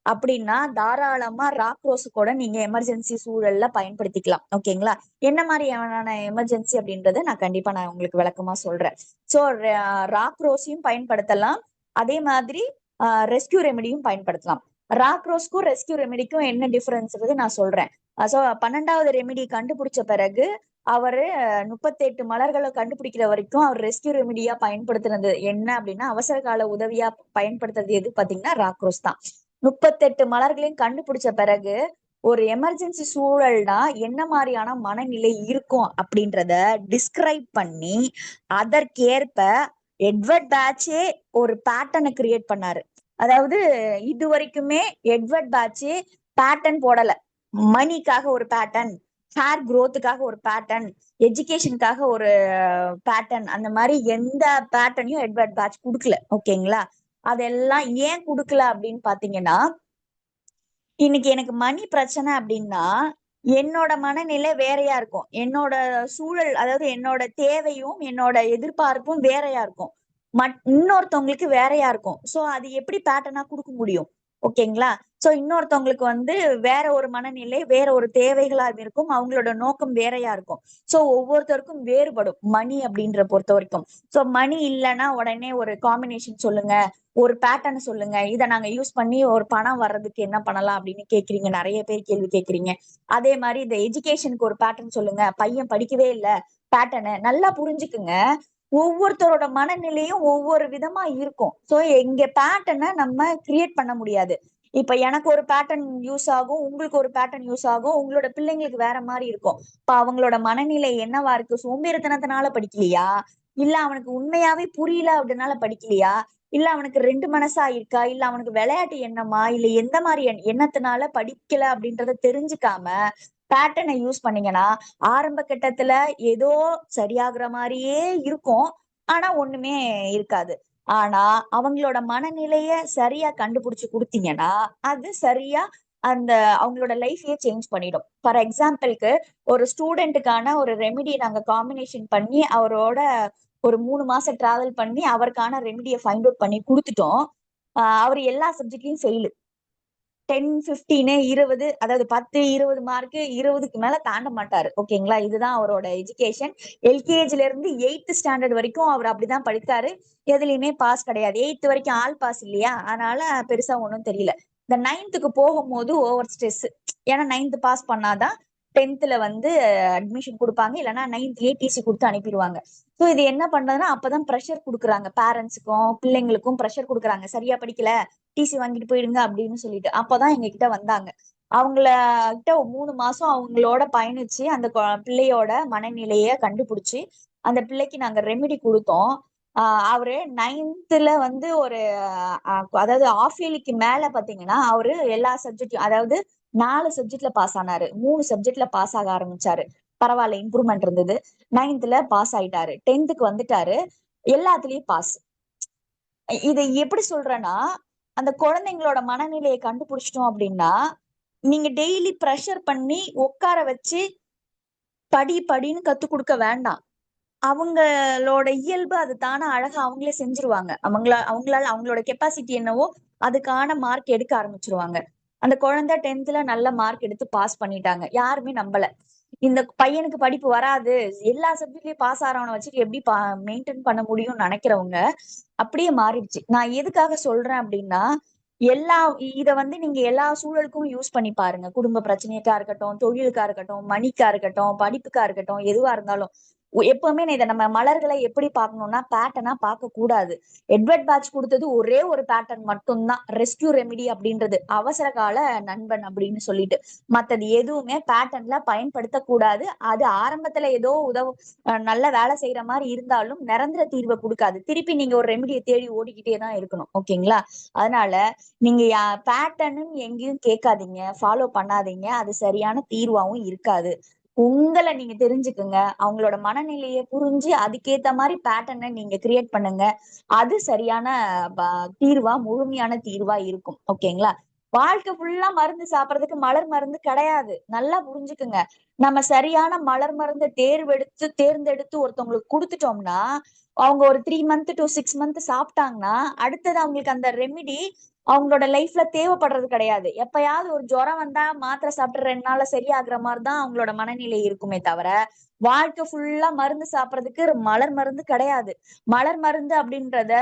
அப்படின்னா தாராளமா ராக்ரோஸ் கூட நீங்க எமர்ஜென்சி சூழல்ல பயன்படுத்திக்கலாம். ஓகேங்களா? என்ன மாதிரியான எமர்ஜென்சி அப்படின்றத நான் உங்களுக்கு விளக்கமா சொல்றேன். சோ ராக்ரோஸையும் பயன்படுத்தலாம், அதே மாதிரி ரெஸ்கியூ ரெமெடியும் பயன்படுத்தலாம். ராக்ரோஸ்க்கும் ரெஸ்கியூ ரெமெடிக்கும் என்ன டிஃபரன்ஸ் நான் சொல்றேன். சோ 12வது ரெமெடி கண்டுபிடிச்ச பிறகு அவரு 38 மலர்களை கண்டுபிடிக்கிற வரைக்கும் அவர் ரெஸ்கியூ ரெமெடியா பயன்படுத்துறது என்ன அப்படின்னா, அவசர கால உதவியா பயன்படுத்துறது எது பாத்தீங்கன்னா ராக்ரோஸ் தான். 38 மலர்களையும் கண்டுபிடிச்ச பிறகு ஒரு எமர்ஜென்சி சூழல்னா என்ன மாதிரியான மனநிலை இருக்கும் அப்படின்றத டிஸ்கிரைப் பண்ணி அதற்கேற்ப எட்வர்ட் பேட்சே ஒரு பேட்டர்னை கிரியேட் பண்ணாரு. அதாவது இது வரைக்குமே எட்வர்ட் பேட்சே பேட்டர்ன் போடல. மணிக்காக ஒரு பேட்டர்ன், ஹேர் குரோத்துக்காக ஒரு பேட்டர்ன், எஜுகேஷனுக்காக ஒரு பேட்டர்ன், அந்த மாதிரி எந்த பேட்டர்னையும் எட்வர்ட் பேட்ச் கொடுக்கல. ஓகேங்களா? அதெல்லாம் ஏன் கொடுக்கல அப்படின்னு பாத்தீங்கன்னா, இன்னைக்கு எனக்கு மணி பிரச்சனை அப்படின்னா என்னோட மனநிலை வேறையா இருக்கும், என்னோட சூழல் அதாவது என்னோட தேவையும் என்னோட எதிர்பார்ப்பும் வேறையா இருக்கும், இன்னொருத்தவங்களுக்கு வேறையா இருக்கும். சோ அது எப்படி பேட்டர்னா கொடுக்க முடியும்? ஓகேங்களா? சோ இன்னொருத்தவங்களுக்கு வந்து வேற ஒரு மனநிலை, வேற ஒரு தேவைகளா இருக்கும், அவங்களோட நோக்கம் வேறையா இருக்கும். சோ ஒவ்வொருத்தருக்கும் வேறுபடும் மணி அப்படின்ற பொறுத்த வரைக்கும். சோ மணி இல்லைன்னா உடனே ஒரு காம்பினேஷன் சொல்லுங்க, ஒரு பேட்டர்ன் சொல்லுங்க, இதை நாங்க யூஸ் பண்ணி ஒரு பணம் வர்றதுக்கு என்ன பண்ணலாம் அப்படின்னு கேக்குறீங்க, நிறைய பேர் கேள்வி கேக்குறீங்க. அதே மாதிரி இந்த எஜுகேஷனுக்கு ஒரு பேட்டர்ன் சொல்லுங்க, பையன் படிக்கவே இல்ல, பேட்டர்னு நல்லா புரிஞ்சுக்குங்க. ஒவ்வொருத்தரோட மனநிலையும் ஒவ்வொரு விதமா இருக்கும். சோ எங்க பேட்டர்னை நம்ம கிரியேட் பண்ண முடியாது. இப்ப எனக்கு ஒரு பேட்டர்ன் யூஸ் ஆகும், உங்களுக்கு ஒரு பேட்டர்ன் யூஸ் ஆகும், உங்களோட பிள்ளைங்களுக்கு வேற மாதிரி இருக்கும். இப்ப அவங்களோட மனநிலை என்னவா இருக்கு? சோம்பேறித்தனத்தினால படிக்கலையா, இல்ல அவனுக்கு உண்மையாவே புரியல அப்படின்னால படிக்கலையா, இல்ல அவனுக்கு ரெண்டு மனசா இருக்கா, இல்ல அவனுக்கு விளையாட்டு எண்ணமா, இல்ல எந்த மாதிரி எண்ணத்தினால படிக்கல அப்படின்றத தெரிஞ்சுக்காம பேட்டர்னை யூஸ் பண்ணீங்கன்னா ஆரம்ப கட்டத்துல ஏதோ சரியாகிற மாதிரியே இருக்கும், ஆனா ஒண்ணுமே இருக்காது. ஆனா அவங்களோட மனநிலைய சரியா கண்டுபிடிச்சு கொடுத்தீங்கன்னா அது சரியா அந்த அவங்களோட லைஃபையே சேஞ்ச் பண்ணிடும். ஃபார் எக்ஸாம்பிளுக்கு ஒரு ஸ்டூடெண்ட்டுக்கான ஒரு ரெமிடி நாங்க காம்பினேஷன் பண்ணி அவரோட ஒரு 3 மாசம் டிராவல் பண்ணி அவருக்கான ரெமிடியை ஃபைண்ட் அவுட் பண்ணி கொடுத்துட்டோம். அவர் எல்லா சப்ஜெக்ட்லயும் ஃபெயிலு. 10, 15, 20, அதாவது 10, 20 மார்க்கு 20க்கு மேல தாண்ட மாட்டாரு. ஓகேங்களா? இதுதான் அவரோட எஜுகேஷன். எல்கேஜில இருந்து 8th ஸ்டாண்டர்ட் வரைக்கும் அவர் அப்படிதான் படித்தாரு. எதுலயுமே பாஸ் கிடையாது. 8th வரைக்கும் ஆல் பாஸ் இல்லையா, அதனால பெருசா ஒண்ணும் தெரியல. இந்த 9th போகும்போது ஓவர் ஸ்ட்ரெஸ். ஏன்னா 9th பாஸ் பண்ணாதான் 10th வந்து அட்மிஷன் கொடுப்பாங்க, இல்லைன்னா 9th டிசி கொடுத்து அனுப்பிடுவாங்க. சோ இது என்ன பண்றதுன்னா அப்பதான் ப்ரெஷர் கொடுக்குறாங்க, பேரண்ட்ஸுக்கும் பிள்ளைங்களுக்கும் ப்ரெஷர் கொடுக்குறாங்க. சரியா படிக்கல, டிசி வாங்கிட்டு போயிடுங்க அப்படின்னு சொல்லிட்டு. அப்பதான் எங்க கிட்ட வந்தாங்க. அவங்கள கிட்ட 3 மாசம் அவங்களோட பயணிச்சு அந்த பிள்ளையோட மனநிலைய கண்டுபிடிச்சு அந்த பிள்ளைக்கு நாங்க ரெமெடி கொடுத்தோம். அவரு 9th வந்து ஒரு அதாவது ஆஃப் இயர்லிக்கு மேல பாத்தீங்கன்னா அவரு எல்லா சப்ஜெக்ட்டும், அதாவது 4 சப்ஜெக்ட்ல பாஸ் ஆனாரு, 3 சப்ஜெக்ட்ல பாஸ் ஆக ஆரம்பிச்சாரு. பரவாயில்ல, இம்ப்ரூவ்மெண்ட் இருந்தது. 9th பாஸ் ஆயிட்டாரு, 10th வந்துட்டாரு, எல்லாத்துலயும் பாஸ். இதை எப்படி சொல்றேன்னா, அந்த குழந்தைங்களோட மனநிலையை கண்டுபிடிச்சிட்டோம் அப்படின்னா, நீங்க டெய்லி ப்ரெஷர் பண்ணி உட்கார வச்சு படின்னு கத்து கொடுக்க வேண்டாம். அவங்களோட இயல்பு அது தானே அழகா அவங்களே செஞ்சிருவாங்க. அவங்களால அவங்களோட கெப்பாசிட்டி என்னவோ அதுக்கான மார்க் எடுக்க ஆரம்பிச்சிருவாங்க. அந்த குழந்தை 10th நல்ல மார்க் எடுத்து பாஸ் பண்ணிட்டாங்க. யாருமே நம்பல. இந்த பையனுக்கு படிப்பு வராது, எல்லா சப்ஜெக்ட்லயும் பாஸ் ஆறவனை வச்சுட்டு எப்படி மெயின்டைன் பண்ண முடியும்னு நினைக்கிறவங்க அப்படியே மாறிடுச்சு. நான் எதுக்காக சொல்றேன் அப்படின்னா, எல்லா இத நீங்க எல்லா சூழலுக்கும் யூஸ் பண்ணி பாருங்க. குடும்ப பிரச்சனைக்கா இருக்கட்டும், தொழிலுக்கா இருக்கட்டும், மணிக்கா இருக்கட்டும், படிப்புக்கா இருக்கட்டும், எதுவா இருந்தாலும். எப்பவுமே இதை நம்ம மலர்களை எப்படி பார்க்கணும்னா பேட்டர்னா பார்க்க கூடாது. எட்வர்ட் பேட்ச் கொடுத்தது ஒரே ஒரு பேட்டர்ன் மட்டும்தான், ரெஸ்கியூ ரெமிடி அப்படின்றது, அவசர கால நண்பன் அப்படின்னு சொல்லிட்டு. மத்தது எதுவுமே பேட்டர்ன்ல பயன்படுத்த கூடாது. அது ஆரம்பத்துல ஏதோ நல்ல வேலை செய்யற மாதிரி இருந்தாலும் நிரந்தர தீர்வை கொடுக்காது. திருப்பி நீங்க ஒரு ரெமிடியை தேடி ஓடிக்கிட்டே தான் இருக்கணும். ஓகேங்களா? அதனால நீங்க பேட்டர்னு எங்கேயும் கேட்காதீங்க, ஃபாலோ பண்ணாதீங்க. அது சரியான தீர்வாவும் இருக்காது. உங்களை நீங்க தெரிஞ்சுக்குங்க, அவங்களோட மனநிலையை புரிஞ்சு அதுக்கேத்த மாதிரி பேட்டர்னை நீங்க கிரியேட் பண்ணுங்க. அது சரியான தீர்வா, முழுமையான தீர்வா இருக்கும். ஓகேங்களா? வாழ்க்கை ஃபுல்லா மருந்து சாப்பிடறதுக்கு மலர் மருந்து கிடையாது. நல்லா புரிஞ்சுக்குங்க. நம்ம சரியான மலர் மருந்தை தேர்ந்தெடுத்து ஒருத்தவங்களுக்கு கொடுத்துட்டோம்னா, அவங்க ஒரு 3 month to 6 month சாப்பிட்டாங்கன்னா அடுத்தது அவங்களுக்கு அந்த ரெமிடி அவங்களோட லைஃப்ல தேவைப்படுறது கிடையாது. எப்பயாவது ஒரு ஜுரம் வந்தா மாத்திரை சாப்பிட்டு 2 நாள்ல சரியாகிற மாதிரிதான் அவங்களோட மனநிலை இருக்குமே தவிர, வாழ்க்கை ஃபுல்லா மருந்து சாப்பிடறதுக்கு மலர் மருந்து கிடையாது. மலர் மருந்து அப்படின்றத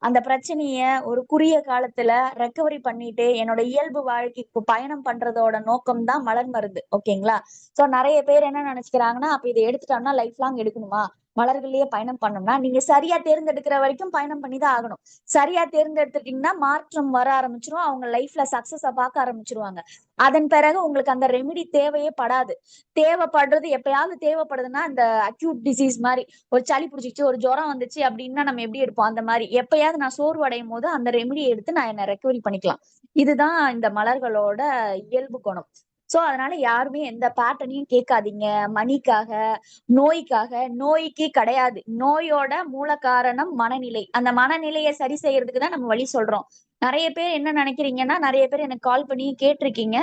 அந்த பிரச்சனைய ஒரு குறுகிய காலத்துல ரெக்கவரி பண்ணிட்டு என்னோட இயல்பு வாழ்க்கைக்கு பயணம் பண்றதோட நோக்கம் தான் மலர் மருந்து. ஓகேங்களா? சோ நிறைய பேர் என்ன நினைச்சுக்கிறாங்கன்னா, அப்ப இதை எடுத்துட்டோம்னா லைஃப் லாங் எடுக்கணுமா, மலர்களையே பயணம் பண்ணணும்னா நீங்க சரியா தேர்ந்தெடுக்கிற வரைக்கும் பயணம் பண்ணிதான் ஆகணும். சரியா தேர்ந்தெடுத்துட்டீங்கன்னா மாற்றம் வர ஆரம்பிச்சிரும். அவங்க லைஃப்ல சக்சஸ பார்க்க ஆரம்பிச்சிருவாங்க. அதன் பிறகு உங்களுக்கு அந்த ரெமிடி தேவையே படாது. தேவைப்படுறது எப்பயாவது தேவைப்படுதுன்னா, இந்த அக்யூட் டிசீஸ் மாதிரி, ஒரு சளி பிடிச்சிச்சு, ஒரு ஜுரம் வந்துச்சு அப்படின்னா நம்ம எப்படி எடுப்போம், அந்த மாதிரி எப்பயாவது நான் சோர்வு அடையும் போது அந்த ரெமிடியை எடுத்து நான் என்ன ரெக்கவரி பண்ணிக்கலாம். இதுதான் இந்த மலர்களோட இயல்பு குணம். சோ அதனால யாருமே எந்த பேட்டர்னையும் கேட்காதீங்க. மணிக்காக, நோய்க்கு கிடையாது. நோயோட மூல காரணம் மனநிலை. அந்த மனநிலையை சரி செய்யறதுக்கு தான் நம்ம வழி சொல்றோம். நிறைய பேர் என்ன நினைக்கிறீங்கன்னா, நிறைய பேர் எனக்கு கால் பண்ணி கேட்டிருக்கீங்க.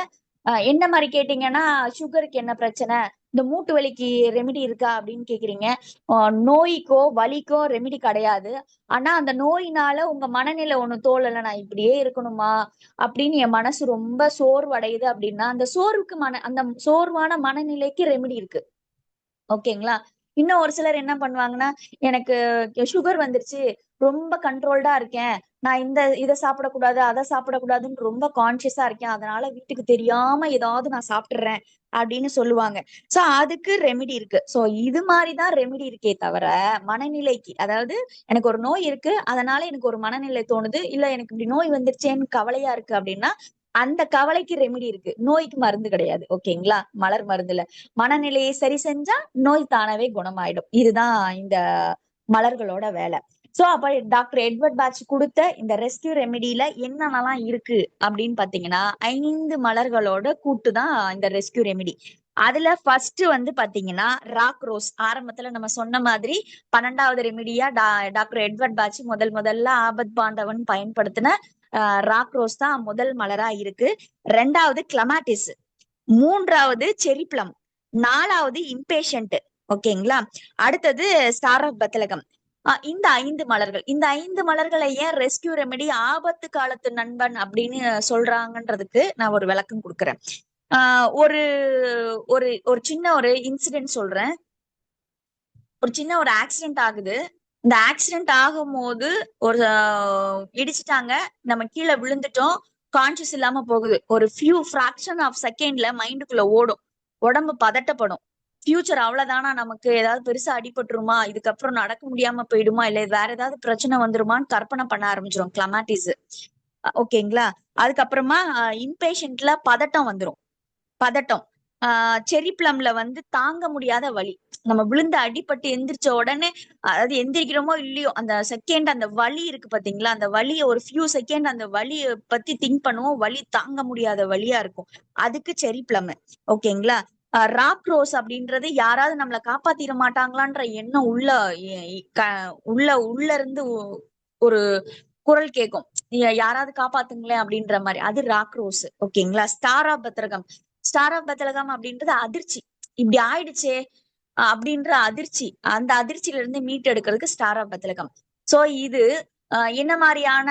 என்ன மாதிரி கேட்டீங்கன்னா, சுகருக்கு என்ன பிரச்சனை, இந்த மூட்டு வலிக்கு ரெமிடி இருக்கா அப்படின்னு கேக்குறீங்க. நோய்க்கோ வலிக்கோ ரெமிடி கிடையாது. ஆனா அந்த நோயினால உங்க மனநிலை ஒண்ணு தோழல, நான் இப்படியே இருக்கணுமா அப்படின்னு என் மனசு ரொம்ப சோர்வடையுது அப்படின்னா, அந்த அந்த சோர்வான மனநிலைக்கு ரெமிடி இருக்கு. ஓகேங்களா? இன்னும் ஒரு சிலர் என்ன பண்ணுவாங்கன்னா, எனக்கு சுகர் வந்துருச்சு, ரொம்ப கண்ட்ரோல்டா இருக்கேன், நான் இதை சாப்பிடக்கூடாது அதை சாப்பிடக்கூடாதுன்னு ரொம்ப கான்சியஸா இருக்கேன், அதனால வீட்டுக்கு தெரியாம ஏதாவது நான் சாப்பிட்டுறேன் அப்படின்னு சொல்லுவாங்க. சோ அதுக்கு ரெமிடி இருக்கு. சோ இது மாதிரிதான் ரெமிடி இருக்கே தவிர, மனநிலைக்கு, அதாவது எனக்கு ஒரு நோய் இருக்கு, அதனால எனக்கு ஒரு மனநிலை தோணுது, இல்ல எனக்கு இப்படி நோய் வந்துருச்சேன்னு கவலையா இருக்கு அப்படின்னா, அந்த கவலைக்கு ரெமிடி இருக்கு, நோய்க்கு மருந்து கிடையாது. ஓகேங்களா? மலர் மருந்துல மனநிலையை சரி செஞ்சா நோய் தானாவே குணமாயிடும். இதுதான் இந்த மலர்களோட வேலை. சோ அப்ப டாக்டர் எட்வர்ட் பேட்ச் கொடுத்த இந்த ரெஸ்கியூ ரெமிடியில என்னென்னலாம் இருக்கு அப்படின்னு பாத்தீங்கன்னா, 5 மலர்களோட கூட்டு தான் இந்த ரெஸ்கியூ ரெமிடி. அதுல ஃபர்ஸ்ட் பாத்தீங்கன்னா ராக் ரோஸ். ஆரம்பத்துல நம்ம சொன்ன மாதிரி 12வது ரெமிடியா டாக்டர் எட்வர்ட் பேட்ச் முதல்ல ஆபத் பாண்டவன் பயன்படுத்தின ராக் ரோஸ் தான் முதல் மலரா இருக்கு. 2வது கிளமாட்டிஸ், 3வது செரி பிளம், 4வது இம்பேஷண்ட். ஓகேங்களா? அடுத்தது ஸ்டார் ஆஃப் பெத்லகம். இந்த 5 மலர்கள், இந்த 5 மலர்களை ஏன் ரெஸ்கியூ ரெமெடி, ஆபத்து காலத்து நண்பன் அப்படின்னு சொல்றாங்கன்றதுக்கு நான் ஒரு விளக்கம் கொடுக்குறேன். ஒரு ஒரு ஒரு சின்ன ஒரு இன்சிடென்ட் சொல்றேன். ஒரு சின்ன ஒரு ஆக்சிடென்ட் ஆகுது. இந்த ஆக்சிடென்ட் ஆகும் போது ஒரு இடிச்சிட்டாங்க, நம்ம கீழே விழுந்துட்டோம், கான்சியஸ் இல்லாம போகுது. ஒரு ஃபிராக்ஷன் ஆஃப் செகண்ட்ல மைண்டுக்குள்ள ஓடும், உடம்பு பதட்டப்படும். ஃபியூச்சர் அவ்வளவுதானா, நமக்கு ஏதாவது பெருசா அடிபட்டுருமா, இதுக்கப்புறம் நடக்க முடியாம போயிடுமா, இல்ல வேற ஏதாவது பிரச்சனை வந்துருமான்னு கற்பனை பண்ண ஆரம்பிச்சிடும் கிளமாட்டிஸ். ஓகேங்களா? அதுக்கப்புறமா இம்பேஷண்ட்ல பதட்டம் வந்துடும். பதட்டம். செரி பிளம்ல தாங்க முடியாத வலி. நம்ம விழுந்து அடிபட்டு எந்திரிச்ச உடனே, அதாவது எந்திரிக்கிறோமோ இல்லையோ, அந்த செகண்ட் அந்த வலி இருக்கு பாத்தீங்களா, அந்த வலிய ஒரு ஃபியூ செகண்ட் அந்த வலிய பத்தி திங்க் பண்ணுவோம். வலி தாங்க முடியாத வலியா இருக்கும். அதுக்கு செரி பிளம். ஓகேங்களா? ராக் ரோஸ் அப்படின்றது யாராவது நம்மளை காப்பாத்திட மாட்டாங்களான்ற எண்ணம் உள்ள உள்ள இருந்து ஒரு குரல் கேட்கும், யாராவது காப்பாத்துங்களேன் அப்படின்ற மாதிரி. அது ராக் ரோஸ். ஓகேங்களா. ஸ்டார் ஆஃப் பத்ரகம். ஸ்டார் ஆஃப் பத்ரகம் அப்படின்றது அதிர்ச்சி, இப்படி ஆயிடுச்சே அப்படின்ற அதிர்ச்சி, அந்த அதிர்ச்சியில இருந்து மீட்டு எடுக்கிறதுக்கு ஸ்டார் ஆஃப் பத்லகம். சோ இது என்ன மாதிரியான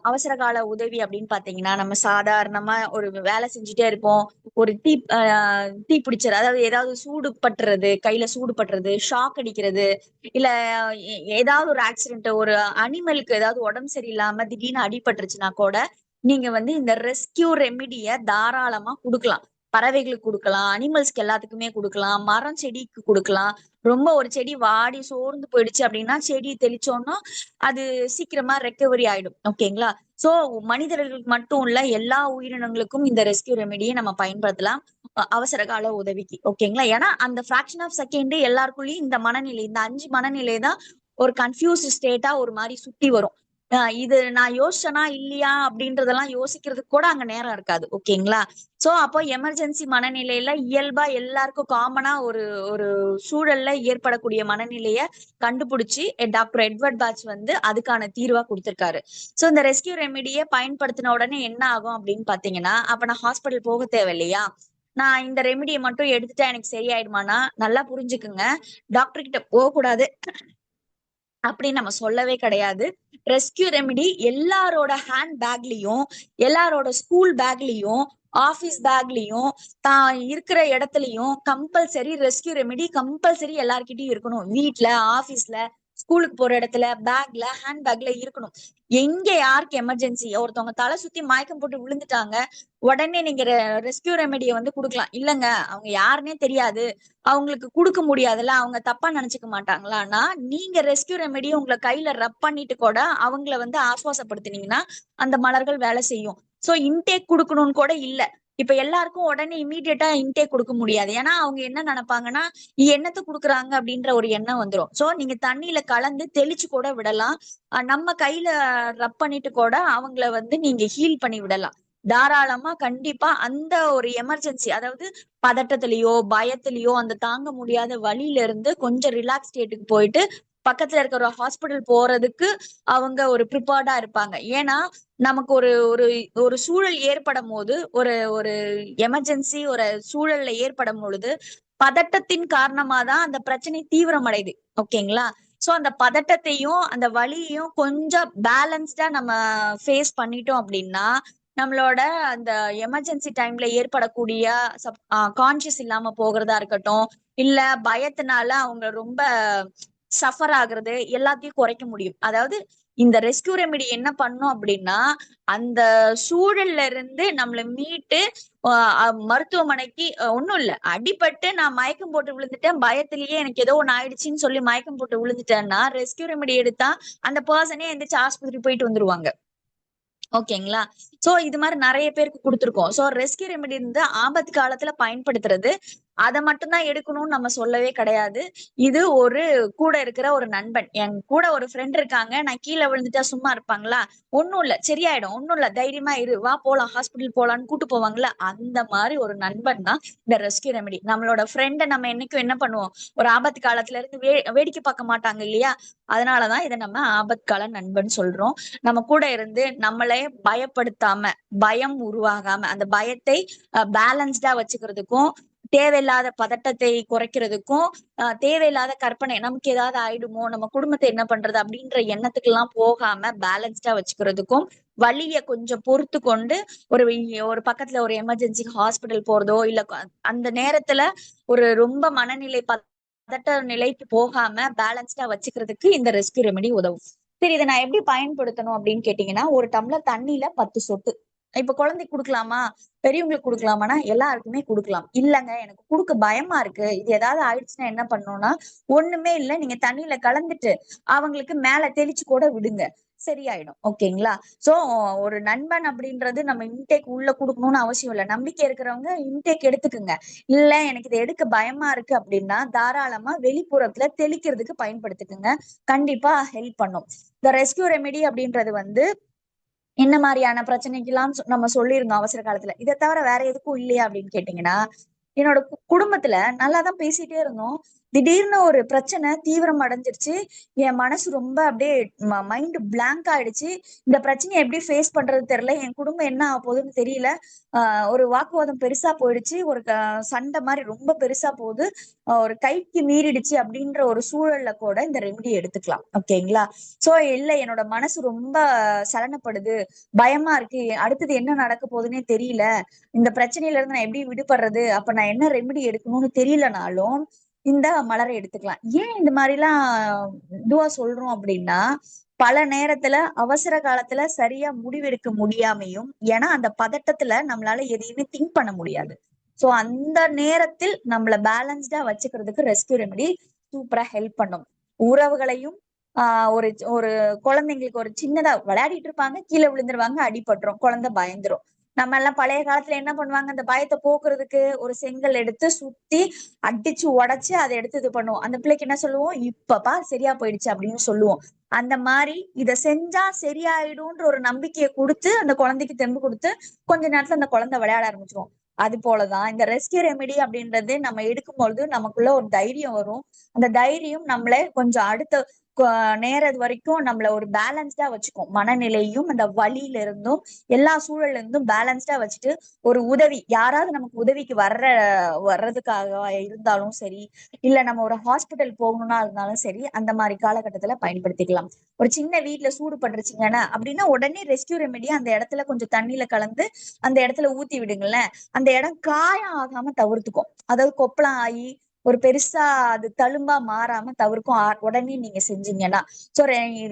அவசர கால உதவி அப்படின்னு பாத்தீங்கன்னா, நம்ம சாதாரணமா ஒரு வேலை செஞ்சுட்டே இருப்போம், ஒரு தீ பிடிச்சது, அதாவது ஏதாவது சூடு பட்டுறது, கையில சூடு பட்டுறது, ஷாக் அடிக்கிறது, இல்ல ஏதாவது ஒரு ஆக்சிடென்ட், ஒரு அனிமலுக்கு ஏதாவது உடம்பு சரியில்லாம திடீர்னு அடிபட்டுருச்சுன்னா கூட நீங்க வந்து இந்த ரெஸ்கியூ ரெமிடிய தாராளமா கொடுக்கலாம். பறவைகளுக்கு கொடுக்கலாம், அனிமல்ஸ்க்கு எல்லாத்துக்குமே கொடுக்கலாம், மரம் செடிக்கு கொடுக்கலாம். ரொம்ப ஒரு செடி வாடி சோர்ந்து போயிடுச்சு அப்படின்னா செடி தெளிச்சோம்னா அது சீக்கிரமா ரெக்கவரி ஆயிடும். ஓகேங்களா. சோ மனிதர்களுக்கு மட்டும் இல்ல, எல்லா உயிரினங்களுக்கும் இந்த ரெஸ்கியூ ரெமெடியை நம்ம பயன்படுத்தலாம் அவசர கால உதவிக்கு. ஓகேங்களா. ஏன்னா அந்த ஃபிராக்ஷன் ஆஃப் செகண்ட் எல்லாருக்குள்ளயும் இந்த மனநிலை, இந்த 5 மனநிலை தான் ஒரு கன்ஃபியூஸ்ட் ஸ்டேட்டா ஒரு மாதிரி சுத்தி வரும். இது நான் யோசிச்சனா இல்லையா அப்படின்றதெல்லாம் யோசிக்கிறதுக்கு கூட அங்க நேரம் இருக்காது. ஓகேங்களா. சோ அப்போ எமர்ஜென்சி மனநிலையில இயல்பா எல்லாருக்கும் காமனா ஒரு ஒரு சூழல்ல ஏற்படக்கூடிய மனநிலைய கண்டுபிடிச்சு டாக்டர் எட்வர்ட் பாட்ச் வந்து அதுக்கான தீர்வா கொடுத்திருக்காரு. சோ இந்த ரெஸ்கியூ ரெமிடியை பயன்படுத்தின உடனே என்ன ஆகும் அப்படின்னு பாத்தீங்கன்னா, அப்ப நான் ஹாஸ்பிட்டல் போக தேவையில்லையா, நான் இந்த ரெமிடியை மட்டும் எடுத்துட்டா எனக்கு சரியாயிடுமானா, நல்லா புரிஞ்சுக்குங்க, டாக்டர் கிட்ட போக கூடாது அப்படின்னு நம்ம சொல்லவே கிடையாது. ரெஸ்கியூ ரெமிடி எல்லாரோட ஹேண்ட் பேக்லயும், எல்லாரோட ஸ்கூல் பேக்லயும், ஆபீஸ் பேக்லயும், தான் இருக்கிற இடத்துலயும் கம்பல்சரி ரெஸ்கியூ ரெமிடி கம்பல்சரி எல்லார்கிட்டயும் இருக்கணும். வீட்ல, ஆபீஸ்ல, ஸ்கூலுக்கு போற இடத்துல, பேக்ல, ஹேண்ட் பேக்ல இருக்கணும். எங்க யாருக்கு எமர்ஜென்சி, ஒருத்தவங்க தலை சுத்தி மயக்கம் போட்டு விழுந்துட்டாங்க, உடனே நீங்க ரெஸ்கியூ ரெமெடியை வந்து கொடுக்கலாம். இல்லங்க அவங்க யாருன்னே தெரியாது, அவங்களுக்கு கொடுக்க முடியாதுல்ல, அவங்க தப்பா நினைச்சுக்க மாட்டாங்களான்னா நீங்க ரெஸ்கியூ ரெமெடியை உங்களை கையில ரப் பண்ணிட்டு கூட அவங்கள வந்து ஆசுவாசப்படுத்தினீங்கன்னா அந்த மலர்கள் வேலை செய்யும். சோ இன்டேக் கொடுக்கணும்னு கூட இல்ல. இப்ப எல்லாருக்கும் உடனே இமீடியட்டா இன்டேக் கொடுக்க முடியாது. ஏன்னா அவங்க என்ன நினைப்பாங்கன்னா எண்ணத்தை கொடுக்குறாங்க அப்படின்ற ஒரு எண்ணம் வந்துடும். சோ நீங்க தண்ணியில கலந்து தெளிச்சு கூட விடலாம். நம்ம கையில ரப் பண்ணிட்டு கூட அவங்கள வந்து நீங்க ஹீல் பண்ணி விடலாம் தாராளமா. கண்டிப்பா அந்த ஒரு எமர்ஜென்சி, அதாவது பதட்டத்திலயோ பயத்திலயோ அந்த தாங்க முடியாத வலியில இருந்து கொஞ்சம் ரிலாக்ஸ் ஸ்டேட்டுக்கு போயிட்டு பக்கத்துல இருக்கிற ஒரு ஹாஸ்பிட்டல் போறதுக்கு அவங்க ஒரு ப்ரிப்பேர்டா இருப்பாங்க. ஏன்னா நமக்கு ஒரு ஒரு ஒரு சூழல் ஏற்படும் போது, ஒரு ஒரு எமர்ஜென்சி ஒரு சூழல்ல ஏற்படும் பொழுது பதட்டத்தின் காரணமா தான் அந்த பிரச்சனை தீவிரமடையுது. ஓகேங்களா. சோ அந்த பதட்டத்தையும் அந்த வலியையும் கொஞ்சம் பேலன்ஸ்டா நம்ம ஃபேஸ் பண்ணிட்டோம் அப்படின்னா நம்மளோட அந்த எமர்ஜென்சி டைம்ல ஏற்படக்கூடிய கான்சியஸ் இல்லாம போகிறதா இருக்கட்டும், இல்ல பயத்தினால அவங்க ரொம்ப சஃபர் ஆகுறது எல்லாத்தையும் குறைக்க முடியும். அதாவது இந்த ரெஸ்கியூ ரெமெடி என்ன பண்ணும் அப்படின்னா, அந்த சூழல்ல இருந்து நம்மளை மீட்டு மருத்துவமனைக்கு, ஒண்ணும் இல்ல, அடிபட்டு நான் மயக்கம் போட்டு விழுந்துட்டேன், பயத்திலேயே எனக்கு ஏதோ ஒண்ணு ஆயிடுச்சுன்னு சொல்லி மயக்கம் போட்டு விழுந்துட்டேன்னா ரெஸ்கியூ ரெமெடி எடுத்தா அந்த பர்சனே எந்திரிச்சு ஆஸ்பத்திரி போயிட்டு வந்துருவாங்க. ஓகேங்களா. சோ இது மாதிரி நிறைய பேருக்கு கொடுத்துருக்கோம். சோ ரெஸ்கியூ ரெமெடி இருந்து ஆபத்து காலத்துல பயன்படுத்துறது, அதை மட்டும்தான் எடுக்கணும்னு நம்ம சொல்லவே கிடையாது. இது ஒரு கூட இருக்கிற ஒரு நண்பன், என் கூட ஒரு ஃப்ரெண்ட் இருக்காங்க, நான் கீழே விழுந்துட்டா சும்மா இருப்பாங்களா, ஒண்ணும் இல்ல சரியாயிடும், ஒண்ணும் இல்ல தைரியமா இரு, வா போலாம் ஹாஸ்பிட்டல் போலான்னு கூட்டு போவாங்கல்ல, அந்த மாதிரி ஒரு நண்பன் தான் இந்த ரெஸ்கியூ ரெமெடி. நம்மளோட ஃப்ரெண்டை நம்ம என்னைக்கும் என்ன பண்ணுவோம், ஒரு ஆபத்து காலத்துல இருந்து வேடிக்கை பார்க்க மாட்டாங்க இல்லையா. அதனாலதான் இதை நம்ம ஆபத்து கால நண்பன் சொல்றோம். நம்ம கூட இருந்து நம்மளே பயப்படுத்தாம, பயம் உருவாகாம, அந்த பயத்தை பேலன்ஸ்டா வச்சுக்கிறதுக்கும், தேவையில்லாத பதட்டத்தை குறைக்கிறதுக்கும், தேவையில்லாத கற்பனை, நமக்கு ஏதாவது ஆயிடுமோ, நம்ம குடும்பத்தை என்ன பண்றது அப்படின்ற எண்ணத்துக்கு எல்லாம் போகாம பேலன்ஸ்டா வச்சுக்கிறதுக்கும், வலிய கொஞ்சம் பொறுத்து கொண்டு ஒரு ஒரு பக்கத்துல ஒரு எமர்ஜென்சி ஹாஸ்பிட்டல் போறதோ, இல்ல அந்த நேரத்துல ஒரு ரொம்ப மனநிலை பதட்ட நிலைக்கு போகாம பேலன்ஸ்டா வச்சுக்கிறதுக்கு இந்த ரெஸ்கியூ ரெமெடி உதவும். சரி, இதை நான் எப்படி பயன்படுத்தணும் அப்படின்னு கேட்டீங்கன்னா, ஒரு டம்ளர் தண்ணியில 10 சொட்டு. இப்ப குழந்தைக்கு கொடுக்கலாமா, பெரியவங்களுக்கு கொடுக்கலாமானா எல்லாருக்குமே கொடுக்கலாம். இல்லங்க எனக்கு கொடுக்க பயமா இருக்கு, இது ஏதாவது ஆயிடுச்சுன்னா என்ன பண்ணணும்னா, ஒண்ணுமே இல்ல, நீங்க தண்ணியில கலந்துட்டு அவங்களுக்கு மேல தெளிச்சு கூட விடுங்க, சரியாயிடும். ஓகேங்களா. சோ ஒரு நண்பன் அப்படின்றது நம்ம இன்டேக் உள்ள கொடுக்கணும்னு அவசியம் இல்லை. நம்பிக்கை இருக்கிறவங்க இன்டேக் எடுத்துக்குங்க. இல்ல எனக்கு இதை எடுக்க பயமா இருக்கு அப்படின்னா தாராளமா வெளிப்புறத்துல தெளிக்கிறதுக்கு பயன்படுத்திக்குங்க, கண்டிப்பா ஹெல்ப் பண்ணும். இந்த ரெஸ்கியூ ரெமெடி அப்படின்றது வந்து என்ன மாதிரியான பிரச்சனைக்கெல்லாம் நம்ம சொல்லியிருந்தோம் அவசர காலத்துல, இதை தவிர வேற எதுக்கும் இல்லையா அப்படின்னு கேட்டீங்கன்னா, என்னோட குடும்பத்துல நல்லாதான் பேசிட்டே இருந்தோம். திடீர்னு ஒரு பிரச்சனை தீவிரம் அடைஞ்சிருச்சு. என் மனசு ரொம்ப அப்படியே மைண்ட் பிளாங்க் ஆயிடுச்சு. இந்த பிரச்சனையை எப்படி ஃபேஸ் பண்றது தெரியல. என் குடும்பம் என்ன ஆக போகுதுன்னு தெரியல. ஒரு வாக்குவாதம் பெருசா போயிடுச்சு. ஒரு சண்டை மாதிரி ரொம்ப பெருசா போகுது. ஒரு கைக்கு மீறிடுச்சு அப்படின்ற ஒரு சூழல்ல கூட இந்த ரெமெடி எடுத்துக்கலாம். ஓகேங்களா? சோ இல்ல, என்னோட மனசு ரொம்ப சலனப்படுது, பயமா இருக்கு, அடுத்தது என்ன நடக்க போகுதுன்னே தெரியல, இந்த பிரச்சனையில இருந்து நான் எப்படி விடுபடுறது, அப்ப நான் என்ன ரெமெடி எடுக்கணும்னு தெரியலனாலும் இந்த மலரை எடுத்துக்கலாம். ஏன் இந்த மாதிரி எல்லாம் இதுவா சொல்றோம் அப்படின்னா, பல நேரத்துல அவசர காலத்துல சரியா முடிவெடுக்க முடியாமையும், ஏன்னா அந்த பதட்டத்துல நம்மளால எதையுமே திங்க் பண்ண முடியாது. சோ அந்த நேரத்தில் நம்மள பேலன்ஸ்டா வச்சுக்கிறதுக்கு ரெஸ்கியூ ரெமெடி சூப்பரா ஹெல்ப் பண்ணும். உறவுகளையும் ஒரு ஒரு குழந்தைங்களுக்கு ஒரு சின்னதா விளையாடிட்டு இருப்பாங்க, கீழே விழுந்துருவாங்க, அடிபட்டுரும், குழந்தை பயந்துரும். நம்ம எல்லாம் பழைய காலத்துல என்ன பண்ணுவாங்க, அந்த பயத்தை போக்குறதுக்கு ஒரு செங்கல் எடுத்து சுத்தி அடிச்சு உடைச்சு அதை எடுத்து இது பண்ணுவோம். அந்த பிள்ளைக்கு என்ன சொல்லுவோம், இப்பப்பா சரியா போயிடுச்சு அப்படின்னு சொல்லுவோம். அந்த மாதிரி இத செஞ்சா சரியாயிடும்ன்ற ஒரு நம்பிக்கையை கொடுத்து அந்த குழந்தைக்கு தெம்பு கொடுத்து கொஞ்ச நேரத்துல அந்த குழந்தை விளையாட ஆரம்பிச்சிரும். அது போலதான் இந்த ரெஸ்கியூ ரெமெடி அப்படின்றது நம்ம எடுக்கும்பொழுது நமக்குள்ள ஒரு தைரியம் வரும். அந்த தைரியம் நம்மள கொஞ்சம் அடுத்த நேரம் வரைக்கும் நம்மள ஒரு பேலன்ஸ்டா வச்சுக்கும். மனநிலையும் அந்த வலியில இருந்தும் எல்லா சூழல்ல இருந்தும் பேலன்ஸ்டா வச்சுட்டு, ஒரு உதவி யாராவது நமக்கு உதவிக்கு வர்றதுக்காக இருந்தாலும் சரி, இல்ல நம்ம ஒரு ஹாஸ்பிட்டல் போகணும்னா இருந்தாலும் சரி, அந்த மாதிரி காலகட்டத்துல பயன்படுத்திக்கலாம். ஒரு சின்ன வீட்டுல சூடு பட்டுருச்சுங்கன்னா அப்படின்னா உடனே ரெஸ்கியூ ரெமெடியா அந்த இடத்துல கொஞ்சம் தண்ணியில கலந்து அந்த இடத்துல ஊத்தி விடுங்களேன். அந்த இடம் காயம் ஆகாம தவிர்த்துக்கும். அதாவது கொப்பளம் ஆகி ஒரு பெருசா அது தழும்பா மாறாம தவிர்க்கும். உடனே நீங்க செஞ்சீங்கன்னா சோ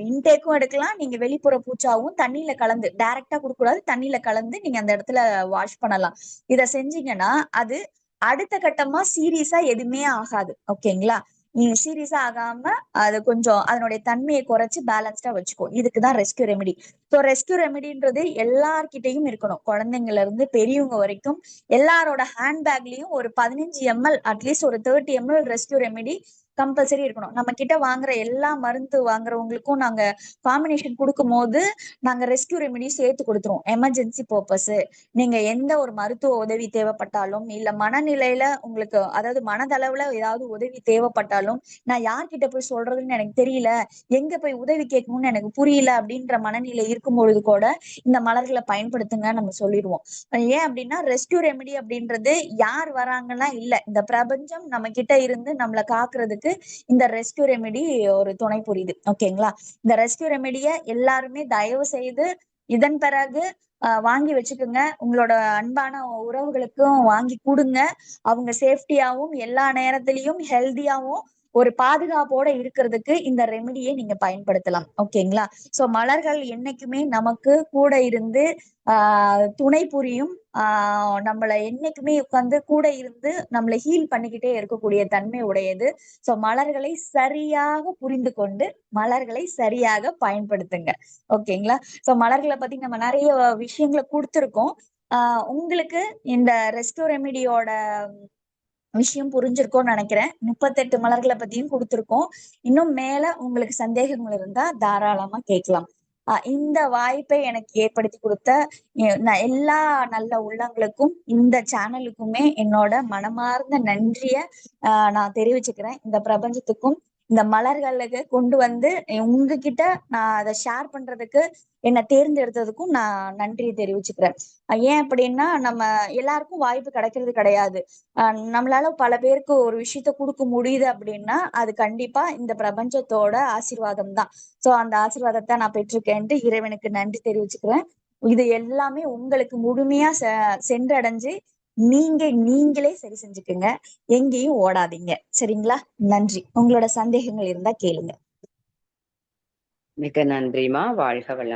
இன்டேக்கும் எடுக்கலாம். நீங்க வெளிப்புற பூச்சாவும் தண்ணியில கலந்து டைரக்டா கொடுக்க கூடாது, தண்ணியில கலந்து நீங்க அந்த இடத்துல வாஷ் பண்ணலாம். இத செஞ்சீங்கன்னா அது அடுத்த கட்டமா சீரியஸா எதுவுமே ஆகாது. ஓகேங்களா? நீங்க சீரியஸா ஆகாம அது கொஞ்சம் அதனுடைய தன்மையை குறைச்சு பேலன்ஸ்டா வச்சுக்கோ. இதுக்குதான் ரெஸ்கியூ ரெமெடி. சோ ரெஸ்கியூ ரெமெடின்றது எல்லார்கிட்டையும் இருக்கணும். குழந்தைங்கள்ல இருந்து பெரியவங்க வரைக்கும் எல்லாரோட ஹேண்ட்பேக்லயும் ஒரு 15 ml, அட்லீஸ்ட் ஒரு 30 ml ரெஸ்கியூ ரெமெடி கம்பல்சரி இருக்கணும். நம்ம கிட்ட வாங்குற எல்லா மருந்து வாங்குறவங்களுக்கும் நாங்க காம்பினேஷன் கொடுக்கும் போது நாங்க ரெஸ்கியூ ரெமெடி சேர்த்து கொடுத்துருவோம். எமர்ஜென்சி பர்பஸ், நீங்க எந்த ஒரு மருத்துவ உதவி தேவைப்பட்டாலும், இல்ல மனநிலையில உங்களுக்கு அதாவது மனதளவுல ஏதாவது உதவி தேவைப்பட்டாலும், நான் யார்கிட்ட போய் சொல்றதுன்னு எனக்கு தெரியல, எங்க போய் உதவி கேட்கணும்னு எனக்கு புரியல அப்படின்ற மனநிலை இருக்கும் பொழுது கூட இந்த மலர்களை பயன்படுத்துங்க நம்ம சொல்லிடுவோம். ஏன் அப்படின்னா ரெஸ்கியூ ரெமெடி அப்படின்றது யார் வராங்கன்னா இல்ல, இந்த பிரபஞ்சம் நம்ம கிட்ட இருந்து நம்மளை காக்குறதுக்கு இந்த ரெஸ்கியூ ரெமெடி ஒரு துணை புரியுது. ஓகேங்களா? இந்த ரெஸ்கியூ ரெமெடிய எல்லாருமே தயவு செய்து இதன் பிறகு வாங்கி வச்சுக்கோங்க. உங்களோட அன்பான உறவுகளுக்கும் வாங்கி கொடுங்க. அவங்க சேஃப்டியாவும் எல்லா நேரத்திலையும் ஹெல்தியாவும் ஒரு பாதுகாப்போட இருக்கிறதுக்கு இந்த ரெமெடியை நீங்க பயன்படுத்தலாம். ஓகேங்களா? சோ மலர்கள் என்னைக்குமே நமக்கு கூட இருந்து துணை புரியும். நம்மள என்னைக்குமே உட்கார்ந்து கூட இருந்து நம்மளை ஹீல் பண்ணிக்கிட்டே இருக்கக்கூடிய தன்மை உடையது. சோ மலர்களை சரியாக புரிந்து கொண்டு மலர்களை சரியாக பயன்படுத்துங்க. ஓகேங்களா? சோ மலர்களை பத்தி நம்ம நிறைய விஷயங்களை கொடுத்திருக்கோம். உங்களுக்கு இந்த ரெஸ்கியூ ரெமிடியோட விஷயம் புரிஞ்சிருக்கும்னு நினைக்கிறேன். 38 மலர்களை பத்தியும் கொடுத்திருக்கோம். இன்னும் மேல உங்களுக்கு சந்தேகங்கள் இருந்தா தாராளமா கேட்கலாம். இந்த வாய்ப்பை எனக்கு ஏற்படுத்தி கொடுத்த எல்லா நல்ல உள்ளங்களுக்கும் இந்த சேனலுக்குமே என்னோட மனமார்ந்த நன்றிய நான் தெரிவிச்சுக்கிறேன். இந்த பிரபஞ்சத்துக்கும் இந்த மலர்களுக்கு கொண்டு வந்து உங்ககிட்ட நான் அதை ஷேர் பண்றதுக்கு என்னை தேர்ந்தெடுத்ததுக்கும் நான் நன்றியை தெரிவிச்சுக்கிறேன். ஏன் அப்படின்னா நம்ம எல்லாருக்கும் வாய்ப்பு கிடைக்கிறது கிடையாது. நம்மளால பல பேருக்கு ஒரு விஷயத்த கொடுக்க முடியுது அப்படின்னா அது கண்டிப்பா இந்த பிரபஞ்சத்தோட ஆசீர்வாதம் தான். சோ அந்த ஆசீர்வாதத்தை நான் பெற்றிருக்கேன்ட்டு இறைவனுக்கு நன்றி தெரிவிச்சுக்கிறேன். இது எல்லாமே உங்களுக்கு முழுமையா சென்றடைஞ்சு நீங்களே சரி செஞ்சுக்குங்க. எங்கேயும் ஓடாதீங்க. சரிங்களா? நன்றி. உங்களோட சந்தேகங்கள் இருந்தா கேளுங்க. மிக நன்றிமா. வாழ்க வளம்.